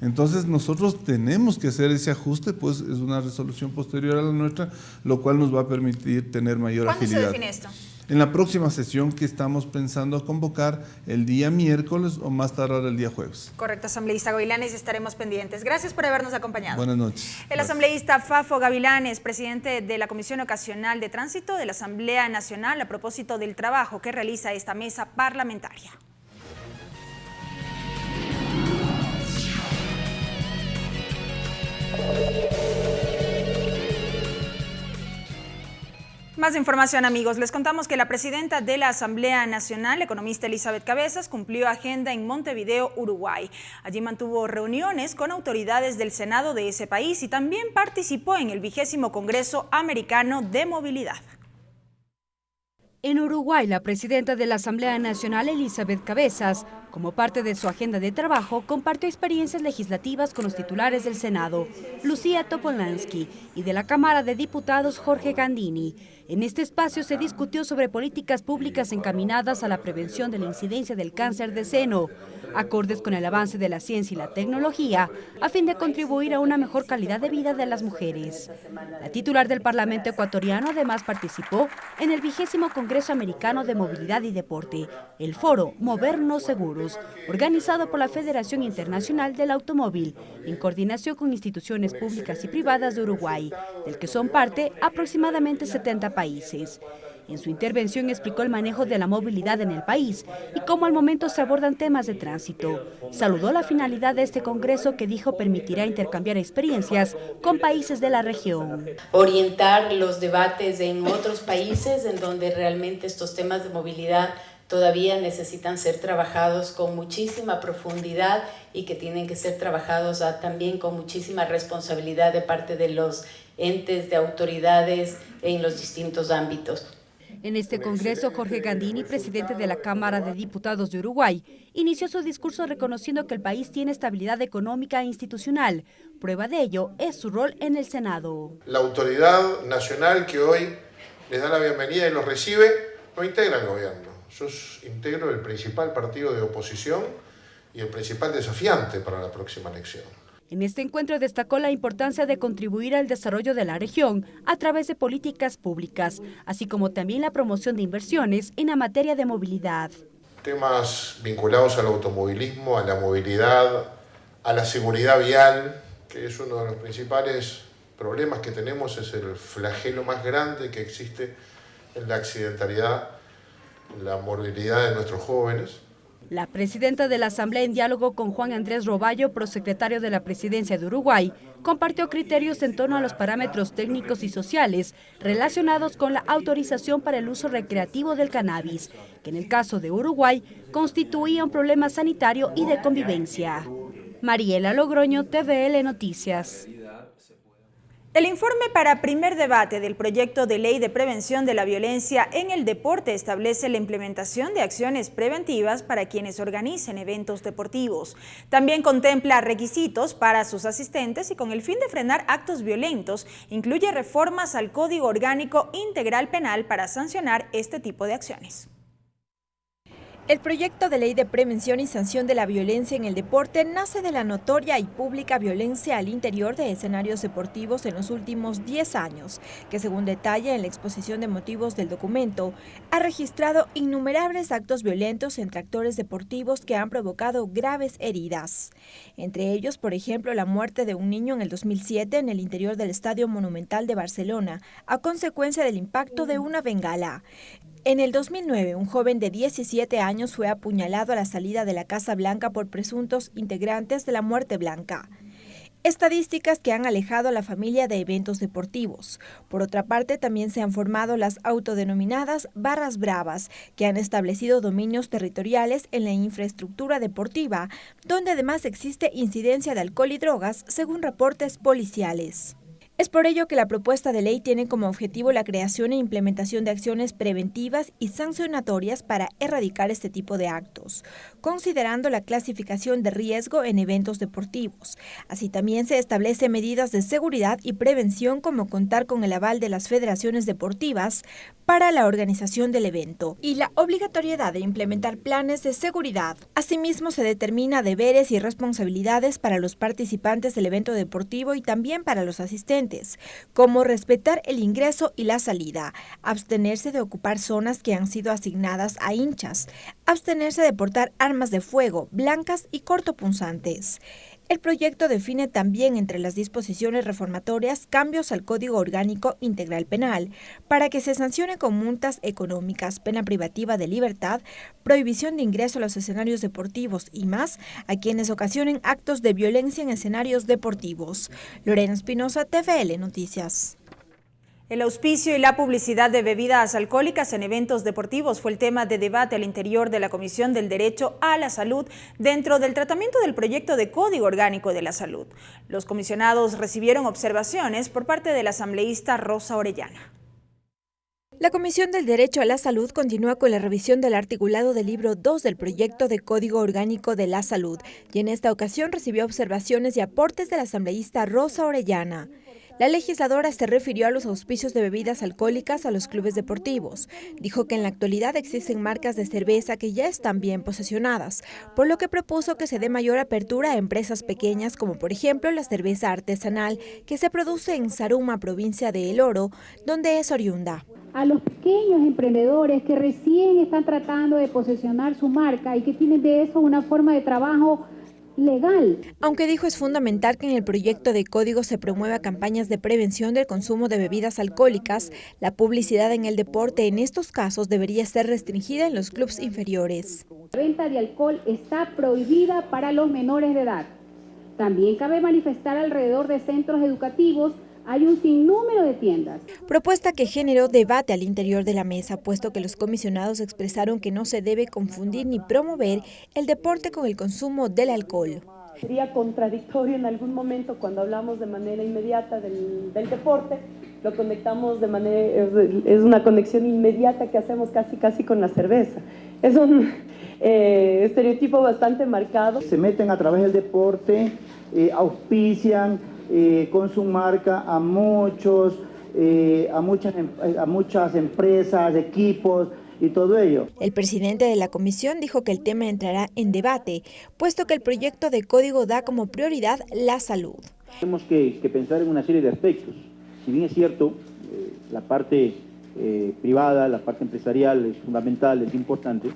Entonces nosotros tenemos que hacer ese ajuste, pues es una resolución posterior a la nuestra, lo cual nos va a permitir tener mayor agilidad. ¿Cuándo se define esto? En la próxima sesión que estamos pensando convocar el día miércoles o más tardar el día jueves. Correcto, asambleísta Gavilanes, estaremos pendientes. Gracias por habernos acompañado. Buenas noches. El asambleísta Fafo Gavilanes, presidente de la Comisión Ocasional de Tránsito de la Asamblea Nacional, a propósito del trabajo que realiza esta mesa parlamentaria. Más información, amigos. Les contamos que la presidenta de la Asamblea Nacional, la economista Elizabeth Cabezas, cumplió agenda en Montevideo, Uruguay. Allí mantuvo reuniones con autoridades del Senado de ese país y también participó en el 20º Congreso Americano de Movilidad. En Uruguay, la presidenta de la Asamblea Nacional, Elizabeth Cabezas, como parte de su agenda de trabajo, compartió experiencias legislativas con los titulares del Senado, Lucía Topolansky, y de la Cámara de Diputados, Jorge Gandini. En este espacio se discutió sobre políticas públicas encaminadas a la prevención de la incidencia del cáncer de seno, acordes con el avance de la ciencia y la tecnología, a fin de contribuir a una mejor calidad de vida de las mujeres. La titular del Parlamento ecuatoriano además participó en el 20º Congreso Americano de Movilidad y Deporte, el foro Movernos Seguros, organizado por la Federación Internacional del Automóvil, en coordinación con instituciones públicas y privadas de Uruguay, del que son parte aproximadamente 70 países. En su intervención explicó el manejo de la movilidad en el país y cómo al momento se abordan temas de tránsito. Saludó la finalidad de este congreso que dijo permitirá intercambiar experiencias con países de la región. Orientar los debates en otros países en donde realmente estos temas de movilidad todavía necesitan ser trabajados con muchísima profundidad y que tienen que ser trabajados también con muchísima responsabilidad de parte de los entes, de autoridades en los distintos ámbitos. En este congreso, Jorge Gandini, presidente de la Cámara de Diputados de Uruguay, inició su discurso reconociendo que el país tiene estabilidad económica e institucional. Prueba de ello es su rol en el Senado. La autoridad nacional que hoy les da la bienvenida y los recibe, no integra el gobierno. Yo integro el principal partido de oposición y el principal desafiante para la próxima elección. En este encuentro destacó la importancia de contribuir al desarrollo de la región a través de políticas públicas, así como también la promoción de inversiones en la materia de movilidad. Temas vinculados al automovilismo, a la movilidad, a la seguridad vial, que es uno de los principales problemas que tenemos, es el flagelo más grande que existe en la accidentalidad, la morbilidad de nuestros jóvenes. La presidenta de la Asamblea, en diálogo con Juan Andrés Roballo, prosecretario de la Presidencia de Uruguay, compartió criterios en torno a los parámetros técnicos y sociales relacionados con la autorización para el uso recreativo del cannabis, que en el caso de Uruguay constituía un problema sanitario y de convivencia. Mariela Logroño, TVL Noticias. El informe para primer debate del proyecto de ley de prevención de la violencia en el deporte establece la implementación de acciones preventivas para quienes organicen eventos deportivos. También contempla requisitos para sus asistentes y con el fin de frenar actos violentos, incluye reformas al Código Orgánico Integral Penal para sancionar este tipo de acciones. El proyecto de ley de prevención y sanción de la violencia en el deporte nace de la notoria y pública violencia al interior de escenarios deportivos en los últimos 10 años, que según detalla en la exposición de motivos del documento, ha registrado innumerables actos violentos entre actores deportivos que han provocado graves heridas. Entre ellos, por ejemplo, la muerte de un niño en el 2007 en el interior del Estadio Monumental de Barcelona, a consecuencia del impacto de una bengala. En el 2009, un joven de 17 años fue apuñalado a la salida de la Casa Blanca por presuntos integrantes de la Muerte Blanca. Estadísticas que han alejado a la familia de eventos deportivos. Por otra parte, también se han formado las autodenominadas barras bravas, que han establecido dominios territoriales en la infraestructura deportiva, donde además existe incidencia de alcohol y drogas, según reportes policiales. Es por ello que la propuesta de ley tiene como objetivo la creación e implementación de acciones preventivas y sancionatorias para erradicar este tipo de actos, considerando la clasificación de riesgo en eventos deportivos. Así también se establecen medidas de seguridad y prevención como contar con el aval de las federaciones deportivas para la organización del evento y la obligatoriedad de implementar planes de seguridad. Asimismo, se determina deberes y responsabilidades para los participantes del evento deportivo y también para los asistentes, como respetar el ingreso y la salida, abstenerse de ocupar zonas que han sido asignadas a hinchas, abstenerse de portar armas de fuego, blancas y cortopunzantes. El proyecto define también entre las disposiciones reformatorias cambios al Código Orgánico Integral Penal para que se sancione con multas económicas, pena privativa de libertad, prohibición de ingreso a los escenarios deportivos y más a quienes ocasionen actos de violencia en escenarios deportivos. Lorena Espinosa, TVL Noticias. El auspicio y la publicidad de bebidas alcohólicas en eventos deportivos fue el tema de debate al interior de la Comisión del Derecho a la Salud dentro del tratamiento del proyecto de Código Orgánico de la Salud. Los comisionados recibieron observaciones por parte de la asambleísta Rosa Orellana. La Comisión del Derecho a la Salud continúa con la revisión del articulado del libro 2 del proyecto de Código Orgánico de la Salud y en esta ocasión recibió observaciones y aportes de la asambleísta Rosa Orellana. La legisladora se refirió a los auspicios de bebidas alcohólicas a los clubes deportivos. Dijo que en la actualidad existen marcas de cerveza que ya están bien posesionadas, por lo que propuso que se dé mayor apertura a empresas pequeñas como por ejemplo la cerveza artesanal que se produce en Zaruma, provincia de El Oro, donde es oriunda. A los pequeños emprendedores que recién están tratando de posesionar su marca y que tienen de eso una forma de trabajo legal. Aunque dijo es fundamental que en el proyecto de código se promueva campañas de prevención del consumo de bebidas alcohólicas, la publicidad en el deporte en estos casos debería ser restringida en los clubes inferiores. La venta de alcohol está prohibida para los menores de edad. También cabe manifestar alrededor de centros educativos hay un sinnúmero de tiendas. Propuesta que generó debate al interior de la mesa, puesto que los comisionados expresaron que no se debe confundir ni promover el deporte con el consumo del alcohol. Sería contradictorio en algún momento cuando hablamos de manera inmediata del deporte, lo conectamos de manera, es una conexión inmediata que hacemos casi con la cerveza. Es un estereotipo bastante marcado. Se meten a través del deporte, auspician con su marca a muchas empresas, equipos y todo ello. El presidente de la comisión dijo que el tema entrará en debate, puesto que el proyecto de código da como prioridad la salud. Tenemos que pensar en una serie de aspectos. Si bien es cierto, la parte privada, la parte empresarial es fundamental, es importante,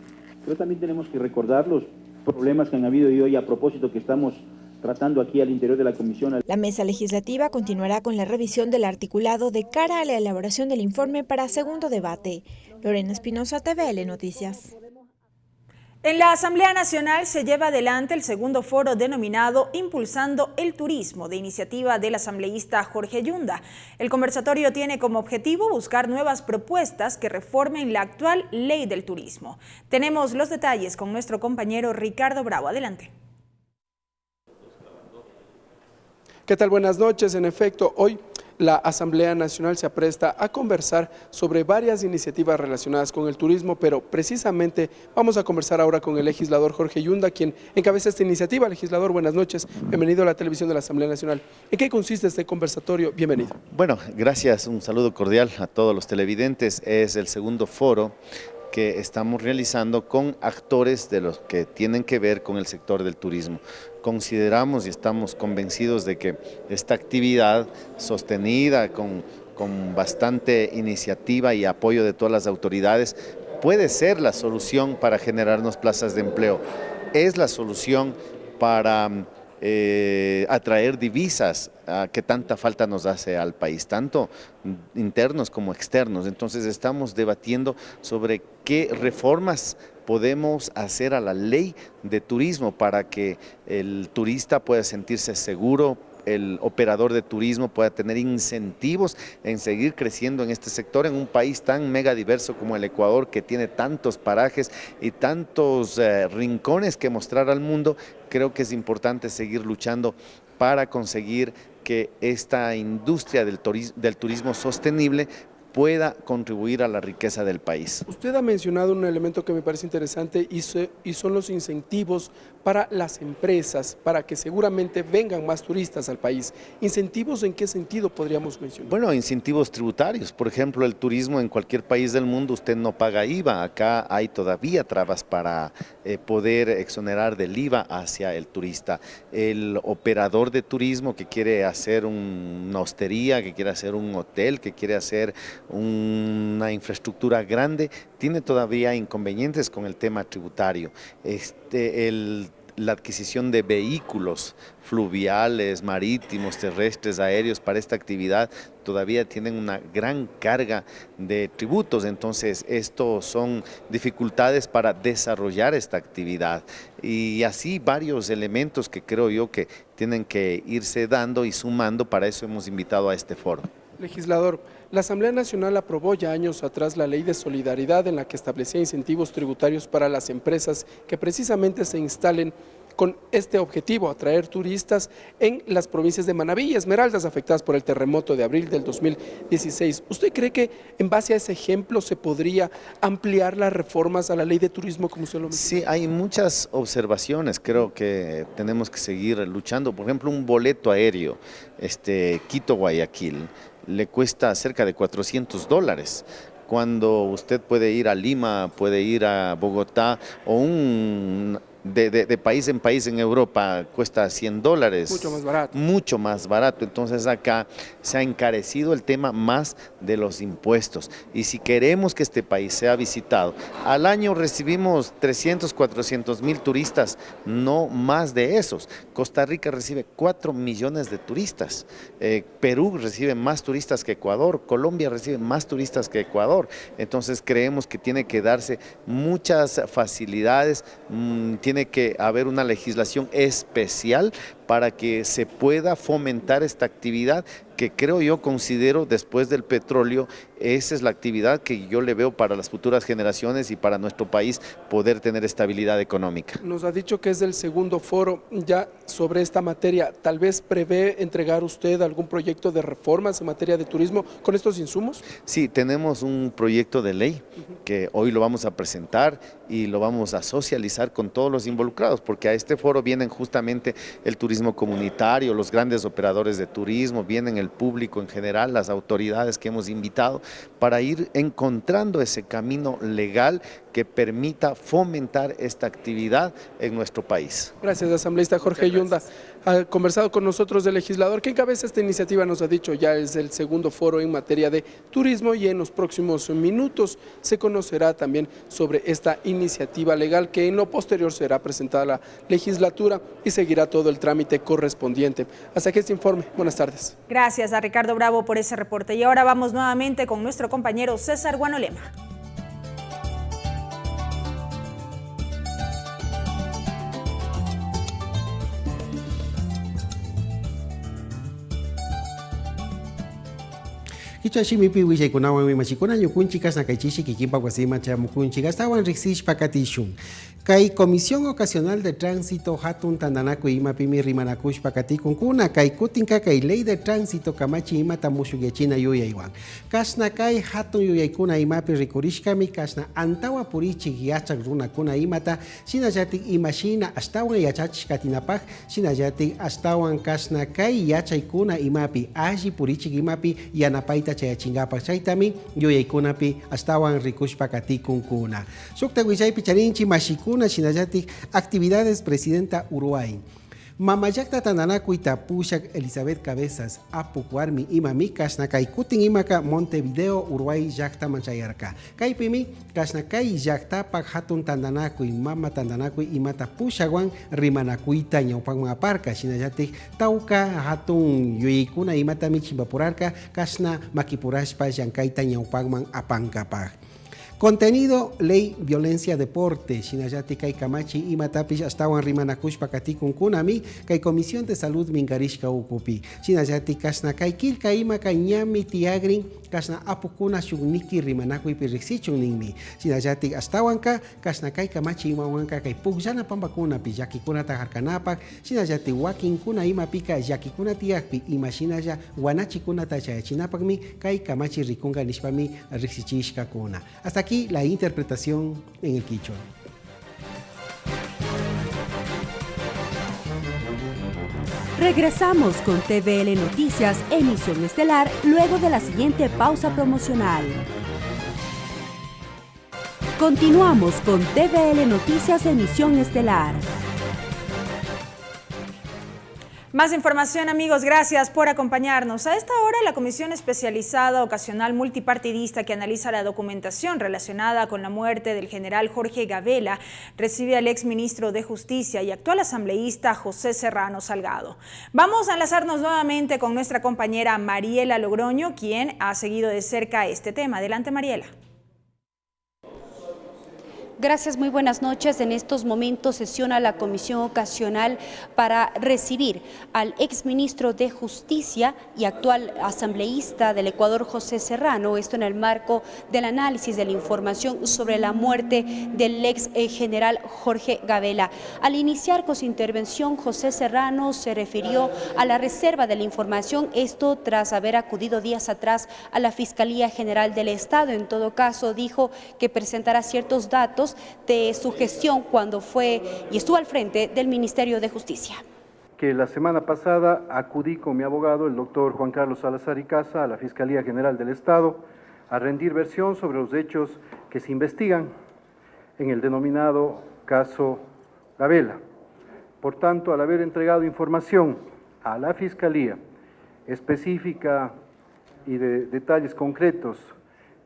pero también tenemos que recordar los problemas que han habido y hoy a propósito que estamos tratando aquí al interior de la comisión. La mesa legislativa continuará con la revisión del articulado de cara a la elaboración del informe para segundo debate. Lorena Espinosa, TVL Noticias. En la Asamblea Nacional se lleva adelante el segundo foro denominado Impulsando el Turismo, de iniciativa del asambleísta Jorge Yunda. El conversatorio tiene como objetivo buscar nuevas propuestas que reformen la actual ley del turismo. Tenemos los detalles con nuestro compañero Ricardo Bravo. Adelante. ¿Qué tal? Buenas noches. En efecto, hoy la Asamblea Nacional se apresta a conversar sobre varias iniciativas relacionadas con el turismo, pero precisamente vamos a conversar ahora con el legislador Jorge Yunda, quien encabeza esta iniciativa. Legislador, buenas noches. Bienvenido a la televisión de la Asamblea Nacional. ¿En qué consiste este conversatorio? Bienvenido. Bueno, gracias. Un saludo cordial a todos los televidentes. Es el segundo foro que estamos realizando con actores de los que tienen que ver con el sector del turismo. Consideramos y estamos convencidos de que esta actividad sostenida con bastante iniciativa y apoyo de todas las autoridades puede ser la solución para generarnos plazas de empleo. Es la solución para atraer divisas que tanta falta nos hace al país, tanto internos como externos. Entonces estamos debatiendo sobre qué reformas podemos hacer a la ley de turismo para que el turista pueda sentirse seguro, el operador de turismo pueda tener incentivos en seguir creciendo en este sector, en un país tan mega diverso como el Ecuador, que tiene tantos parajes y tantos rincones que mostrar al mundo. Creo que es importante seguir luchando para conseguir que esta industria del turismo sostenible pueda contribuir a la riqueza del país. Usted ha mencionado un elemento que me parece interesante y son los incentivos para las empresas, para que seguramente vengan más turistas al país. ¿Incentivos en qué sentido podríamos mencionar? Bueno, incentivos tributarios. Por ejemplo, el turismo en cualquier país del mundo usted no paga IVA. Acá hay todavía trabas para poder exonerar del IVA hacia el turista. El operador de turismo que quiere hacer una hostería, que quiere hacer un hotel, que quiere hacer una infraestructura grande, tiene todavía inconvenientes con el tema tributario. La adquisición de vehículos fluviales, marítimos, terrestres, aéreos para esta actividad todavía tienen una gran carga de tributos. Entonces estos son dificultades para desarrollar esta actividad y así varios elementos que creo yo que tienen que irse dando y sumando. Para eso hemos invitado a este foro. Legislador, la Asamblea Nacional aprobó ya años atrás la Ley de Solidaridad, en la que establecía incentivos tributarios para las empresas que precisamente se instalen con este objetivo, atraer turistas en las provincias de Manabí y Esmeraldas, afectadas por el terremoto de abril del 2016. ¿Usted cree que en base a ese ejemplo se podría ampliar las reformas a la ley de turismo, como usted lo menciona? Sí, hay muchas observaciones, creo que tenemos que seguir luchando. Por ejemplo, un boleto aéreo, Quito-Guayaquil, le cuesta cerca de $400. Cuando usted puede ir a Lima, puede ir a Bogotá, o un de país en país en Europa cuesta $100. Mucho más barato. Mucho más barato. Entonces acá se ha encarecido el tema más de los impuestos. Y si queremos que este país sea visitado, al año recibimos 300, 400 mil turistas, no más de esos. Costa Rica recibe 4 millones de turistas. Perú recibe más turistas que Ecuador. Colombia recibe más turistas que Ecuador. Entonces creemos que tiene que darse muchas facilidades, tiene que haber una legislación especial para que se pueda fomentar esta actividad que considero después del petróleo, esa es la actividad que yo le veo para las futuras generaciones y para nuestro país poder tener estabilidad económica. Nos ha dicho que es el segundo foro ya sobre esta materia. ¿Tal vez prevé entregar usted algún proyecto de reformas en materia de turismo con estos insumos? Sí, tenemos un proyecto de ley que hoy lo vamos a presentar y lo vamos a socializar con todos los involucrados, porque a este foro vienen justamente el turismo comunitario, los grandes operadores de turismo, vienen el público en general, las autoridades que hemos invitado, para ir encontrando ese camino legal que permita fomentar esta actividad en nuestro país. Gracias, asambleísta Jorge Yunda. Ha conversado con nosotros el legislador que encabeza esta iniciativa, nos ha dicho ya es el segundo foro en materia de turismo y en los próximos minutos se conocerá también sobre esta iniciativa legal que en lo posterior será presentada a la legislatura y seguirá todo el trámite correspondiente. Hasta aquí este informe. Buenas tardes. Gracias a Ricardo Bravo por ese reporte y ahora vamos nuevamente con nuestro compañero César Guanolema. Kichwa shimipi wishay kunawan mimachikuna ñukunchikas nakaychishi kikinpa wasima chamukunchikas tawan riksish pakatishun. Kay Comisión Ocasional de Tránsito hatun tandanaku imapimi rimanakush pakatikunkuna kay kutinka kay Ley de Tránsito kamachi imata mushuyachina yuyaywan. Kasna kay hatun yuyaykuna imapi rikurishkami kasna antawa purichik yachak runakuna imata shinallatik imashina astawan yachachishkatinapaj shinallatik astawan kasna kay yachaykuna imapi alli purichik imapi yanapayta chayachingapak chaytami yuyaykunapi astawan rikush pakatikunkuna. Sukta wisaypi charinchi mashikuna Shinayati, actividades presidenta Uruguay. Mamayakta Tandanaku Itapushak Elizabeth Cabezas, Apucuarmi Imami, Kasnakai Kutin Imaka, Montevideo, Uruguay, Yakta Manchayarka. Kaipimi, Kasnakai Yakta, Pakhatun Tandanaku, Mama Tandanaku, Imata Pushawan, Rimanakuita, Ñaupangma Parka, Shinayati, Tauka, Hatun, Yuikuna, Imata Michimbapurarka, Kasna, Makipurashpa, Yankaita, Ñaupangman, Apankapag. Contenido, ley, violencia, deporte. Shinayati kai kamachi y matapish astawan rimanakush pakati kunkunami kai Comisión de Salud mingarishka ukupi. Shinayati kasna kai kilka ima kai ñami tiagrin kasna apukuna shugniki rimanakui pirixichun ningmi. Shinayati astawanka kasna kai kamachi ima wanka kai pujana pambakuna pi yakikuna tajarkanapak. Shinayati wakin kuna ima pika yakikuna tiagpi ima shinaya wanachikuna tachayachinapakmi kai kamachi rikunga nishpami rixichishka kuna. Hasta aquí la interpretación en el quichua. Regresamos con TVL Noticias, emisión estelar, luego de la siguiente pausa promocional. Continuamos con TVL Noticias, emisión estelar. Más información, amigos, gracias por acompañarnos. A esta hora, la Comisión Especializada Ocasional Multipartidista que analiza la documentación relacionada con la muerte del general Jorge Gavela recibe al exministro de Justicia y actual asambleísta José Serrano Salgado. Vamos a enlazarnos nuevamente con nuestra compañera Mariela Logroño, quien ha seguido de cerca este tema. Adelante, Mariela. Gracias, muy buenas noches. En estos momentos sesiona la Comisión Ocasional para recibir al exministro de Justicia y actual asambleísta del Ecuador, José Serrano, esto en el marco del análisis de la información sobre la muerte del ex general Jorge Gavela. Al iniciar con su intervención, José Serrano se refirió a la reserva de la información, esto tras haber acudido días atrás a la Fiscalía General del Estado. En todo caso, dijo que presentará ciertos datos de su gestión cuando fue y estuvo al frente del Ministerio de Justicia. Que la semana pasada acudí con mi abogado, el doctor Juan Carlos Salazar y Casa, a la Fiscalía General del Estado a rendir versión sobre los hechos que se investigan en el denominado caso Gabela. Por tanto, al haber entregado información a la Fiscalía específica y de detalles concretos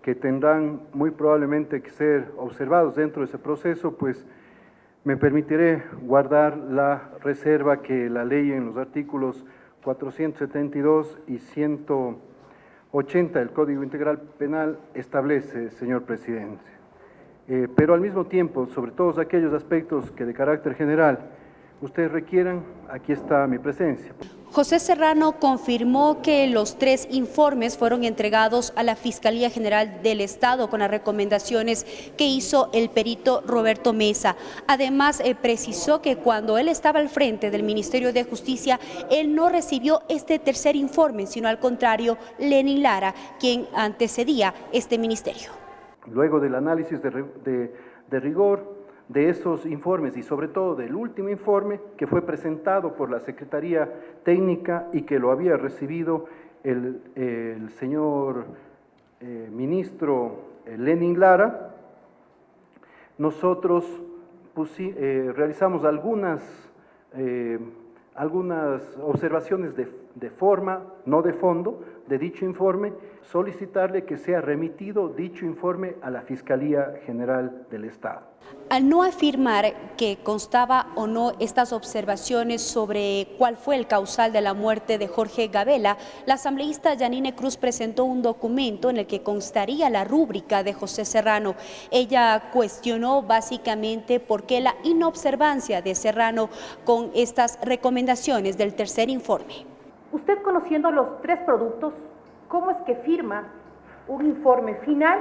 que tendrán muy probablemente que ser observados dentro de ese proceso, pues me permitiré guardar la reserva que la ley en los artículos 472 y 180 del Código Integral Penal establece, señor presidente. Pero al mismo tiempo, sobre todos aquellos aspectos que de carácter general ustedes requieran, aquí está mi presencia. José Serrano confirmó que los 3 informes fueron entregados a la Fiscalía General del Estado con las recomendaciones que hizo el perito Roberto Mesa. Además, precisó que cuando él estaba al frente del Ministerio de Justicia, él no recibió este tercer informe, sino al contrario, Lenin Lara, quien antecedía este ministerio. Luego del análisis de rigor de esos informes y sobre todo del último informe que fue presentado por la Secretaría Técnica y que lo había recibido el señor ministro Lenin Lara, nosotros realizamos algunas observaciones de forma, no de fondo, de dicho informe, solicitarle que sea remitido dicho informe a la Fiscalía General del Estado. Al no afirmar que constaba o no estas observaciones sobre cuál fue el causal de la muerte de Jorge Gabela, la asambleísta Yanine Cruz presentó un documento en el que constaría la rúbrica de José Serrano. Ella cuestionó básicamente por qué la inobservancia de Serrano con estas recomendaciones del tercer informe. Usted, conociendo los 3 productos, ¿cómo es que firma un informe final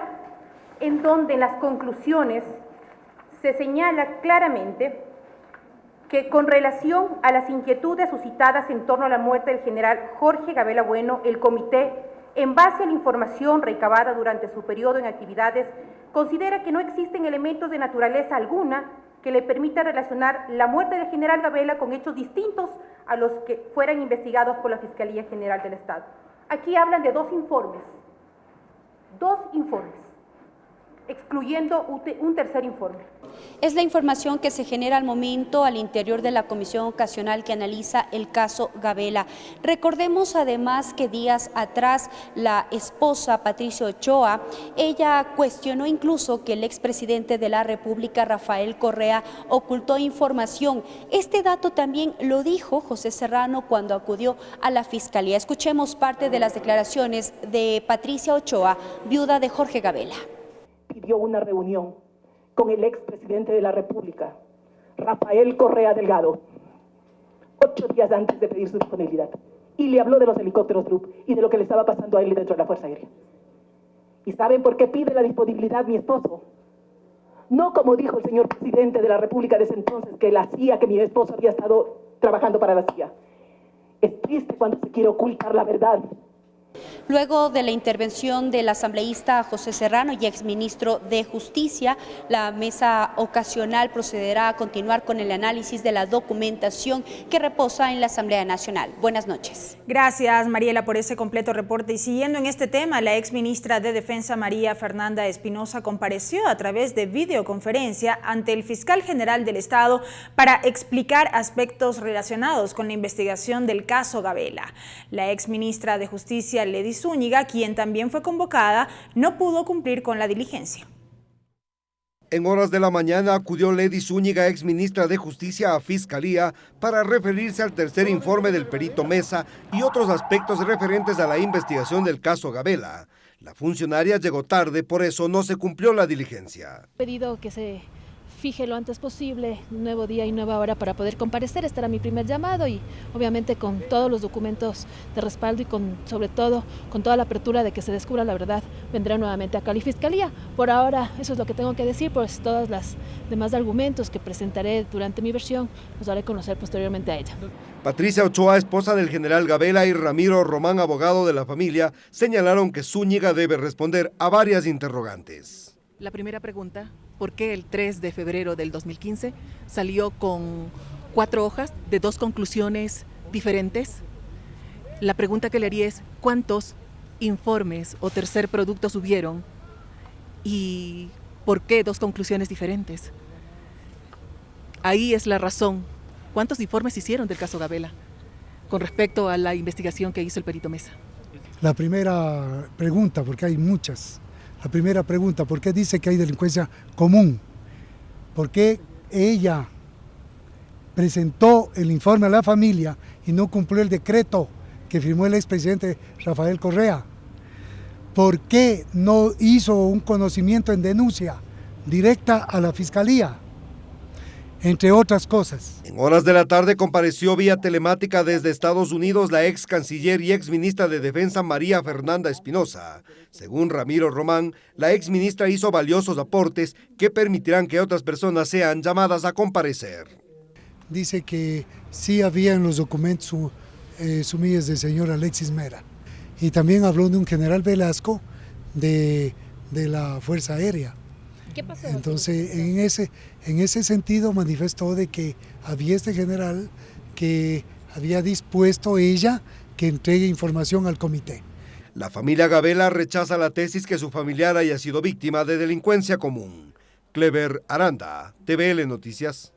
en donde en las conclusiones se señala claramente que con relación a las inquietudes suscitadas en torno a la muerte del general Jorge Gabela Bueno, el comité, en base a la información recabada durante su periodo en actividades, considera que no existen elementos de naturaleza alguna que le permita relacionar la muerte del general Gabela con hechos distintos a los que fueran investigados por la Fiscalía General del Estado? Aquí hablan de 2 informes, excluyendo un tercer informe. Es la información que se genera al momento al interior de la comisión ocasional que analiza el caso Gabela. Recordemos además que días atrás la esposa Patricia Ochoa, ella cuestionó incluso que el expresidente de la República, Rafael Correa, ocultó información. Este dato también lo dijo José Serrano cuando acudió a la Fiscalía. Escuchemos parte de las declaraciones de Patricia Ochoa, viuda de Jorge Gabela. Pidió una reunión con el expresidente de la República, Rafael Correa Delgado, 8 días antes de pedir su disponibilidad, y le habló de los helicópteros Drup y de lo que le estaba pasando a él dentro de la Fuerza Aérea. ¿Y saben por qué pide la disponibilidad mi esposo? No como dijo el señor presidente de la República de ese entonces, que la CIA, que mi esposo había estado trabajando para la CIA. Es triste cuando se quiere ocultar la verdad. Luego de la intervención del asambleísta José Serrano y exministro de Justicia, la mesa ocasional procederá a continuar con el análisis de la documentación que reposa en la Asamblea Nacional. Buenas noches. Gracias, Mariela, por ese completo reporte. Y siguiendo en este tema, la exministra de Defensa María Fernanda Espinosa compareció a través de videoconferencia ante el fiscal general del Estado para explicar aspectos relacionados con la investigación del caso Gabela. La exministra de Justicia, Ledy Zúñiga, quien también fue convocada, no pudo cumplir con la diligencia. En horas de la mañana acudió Ledy Zúñiga, exministra de Justicia, a Fiscalía para referirse al tercer informe del perito Mesa y otros aspectos referentes a la investigación del caso Gabela. La funcionaria llegó tarde, por eso no se cumplió la diligencia. He pedido que se fije lo antes posible, un nuevo día y nueva hora para poder comparecer. Este era mi primer llamado y obviamente con todos los documentos de respaldo y sobre todo con toda la apertura de que se descubra la verdad, vendré nuevamente acá a la Fiscalía. Por ahora eso es lo que tengo que decir, pues todos los demás argumentos que presentaré durante mi versión los haré conocer posteriormente a ella. Patricia Ochoa, esposa del general Gabela, y Ramiro Román, abogado de la familia, señalaron que Zúñiga debe responder a varias interrogantes. La primera pregunta: ¿por qué el 3 de febrero del 2015 salió con 4 hojas de 2 conclusiones diferentes? La pregunta que le haría es: ¿cuántos informes o tercer productos hubieron? ¿Y por qué 2 conclusiones diferentes? ahí es la razón. ¿Cuántos informes hicieron del caso Gabela con respecto a la investigación que hizo el perito Mesa? La primera pregunta, porque hay muchas. La primera pregunta, ¿por qué dice que hay delincuencia común? ¿Por qué ella presentó el informe a la familia y no cumplió el decreto que firmó el expresidente Rafael Correa? ¿Por qué no hizo un conocimiento en denuncia directa a la Fiscalía? Entre otras cosas. En horas de la tarde compareció vía telemática desde Estados Unidos la ex canciller y ex ministra de Defensa María Fernanda Espinosa. Según Ramiro Román, la ex ministra hizo valiosos aportes que permitirán que otras personas sean llamadas a comparecer. Dice que sí había en los documentos sumidos del señor Alexis Mera. Y también habló de un general Velasco de la Fuerza Aérea. ¿Qué pasó? Entonces, en ese sentido manifestó de que había este general que había dispuesto ella que entregue información al comité. La familia Gabela rechaza la tesis que su familiar haya sido víctima de delincuencia común. Clever Aranda, TVL Noticias.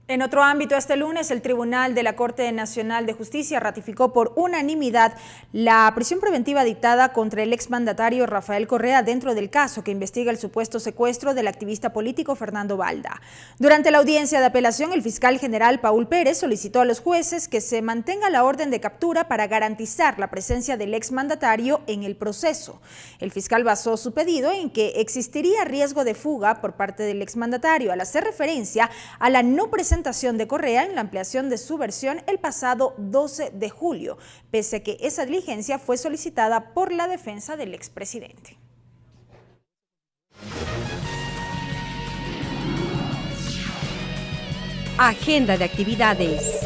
En otro ámbito, este lunes el Tribunal de la Corte Nacional de Justicia ratificó por unanimidad la prisión preventiva dictada contra el exmandatario Rafael Correa dentro del caso que investiga el supuesto secuestro del activista político Fernando Balda. Durante la audiencia de apelación, el fiscal general Paul Pérez solicitó a los jueces que se mantenga la orden de captura para garantizar la presencia del exmandatario en el proceso. El fiscal basó su pedido en que existiría riesgo de fuga por parte del exmandatario al hacer referencia a la no presentación de Correa en la ampliación de su versión el pasado 12 de julio, pese a que esa diligencia fue solicitada por la defensa del expresidente. Agenda de actividades.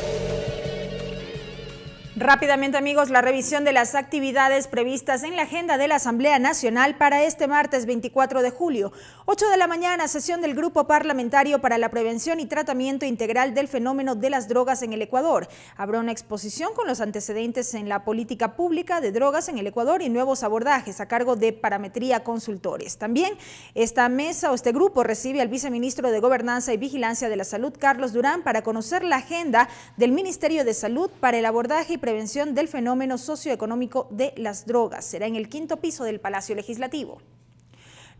Rápidamente, amigos, la revisión de las actividades previstas en la agenda de la Asamblea Nacional para este martes 24 de julio. 8 de la mañana, sesión del Grupo Parlamentario para la Prevención y Tratamiento Integral del Fenómeno de las Drogas en el Ecuador. Habrá una exposición con los antecedentes en la política pública de drogas en el Ecuador y nuevos abordajes a cargo de Parametría Consultores. También esta mesa o este grupo recibe al viceministro de Gobernanza y Vigilancia de la Salud, Carlos Durán, para conocer la agenda del Ministerio de Salud para el abordaje y prevención del fenómeno socioeconómico de las drogas. Será en el 5º piso del Palacio Legislativo.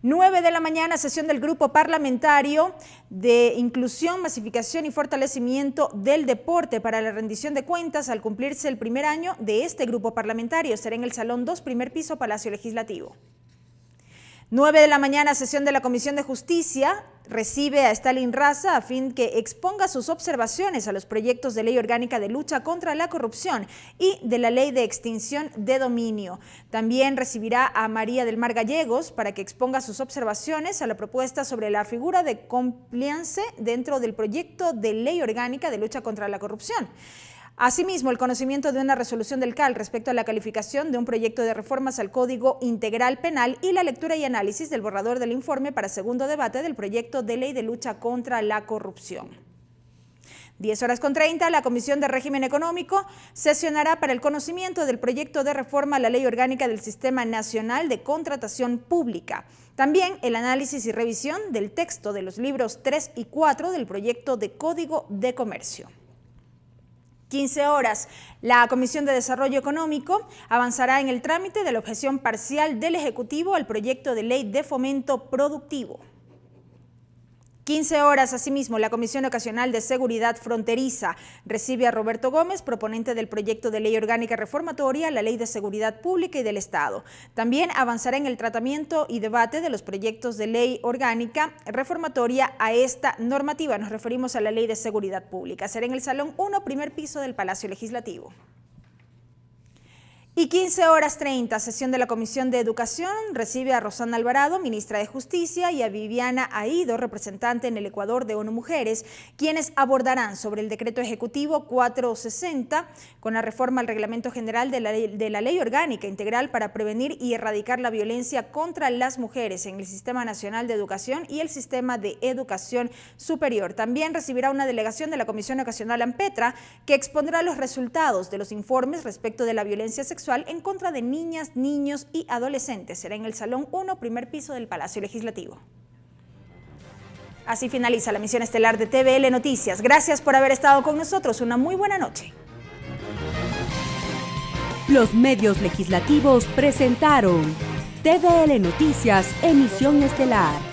9 de la mañana, sesión del Grupo Parlamentario de Inclusión, Masificación y Fortalecimiento del Deporte para la rendición de cuentas al cumplirse el primer año de este grupo parlamentario. Será en el Salón 2, primer piso, Palacio Legislativo. 9 de la mañana, sesión de la Comisión de Justicia, recibe a Stalin Raza a fin que exponga sus observaciones a los proyectos de ley orgánica de lucha contra la corrupción y de la ley de extinción de dominio. También recibirá a María del Mar Gallegos para que exponga sus observaciones a la propuesta sobre la figura de compliance dentro del proyecto de ley orgánica de lucha contra la corrupción. Asimismo, el conocimiento de una resolución del CAL respecto a la calificación de un proyecto de reformas al Código Integral Penal y la lectura y análisis del borrador del informe para segundo debate del proyecto de ley de lucha contra la corrupción. 10:30, la Comisión de Régimen Económico sesionará para el conocimiento del proyecto de reforma a la Ley Orgánica del Sistema Nacional de Contratación Pública. También el análisis y revisión del texto de los libros 3 y 4 del proyecto de Código de Comercio. 15 horas, la Comisión de Desarrollo Económico avanzará en el trámite de la objeción parcial del Ejecutivo al proyecto de ley de fomento productivo. 15 horas, asimismo, la Comisión Ocasional de Seguridad Fronteriza recibe a Roberto Gómez, proponente del proyecto de ley orgánica reformatoria a la Ley de Seguridad Pública y del Estado. También avanzará en el tratamiento y debate de los proyectos de ley orgánica reformatoria a esta normativa. Nos referimos a la Ley de Seguridad Pública. Será en el Salón 1, primer piso del Palacio Legislativo. Y 15:30, sesión de la Comisión de Educación, recibe a Rosana Alvarado, ministra de Justicia, y a Viviana Aido, representante en el Ecuador de ONU Mujeres, quienes abordarán sobre el decreto ejecutivo 460 con la reforma al Reglamento General de la Ley Orgánica Integral para prevenir y erradicar la violencia contra las mujeres en el Sistema Nacional de Educación y el Sistema de Educación Superior. También recibirá una delegación de la Comisión Ocasional AMPETRA que expondrá los resultados de los informes respecto de la violencia sexual en contra de niñas, niños y adolescentes. Será en el Salón 1, primer piso del Palacio Legislativo. Así finaliza la emisión estelar de TVL Noticias. Gracias por haber estado con nosotros. Una muy buena noche. Los medios legislativos presentaron TVL Noticias, emisión estelar.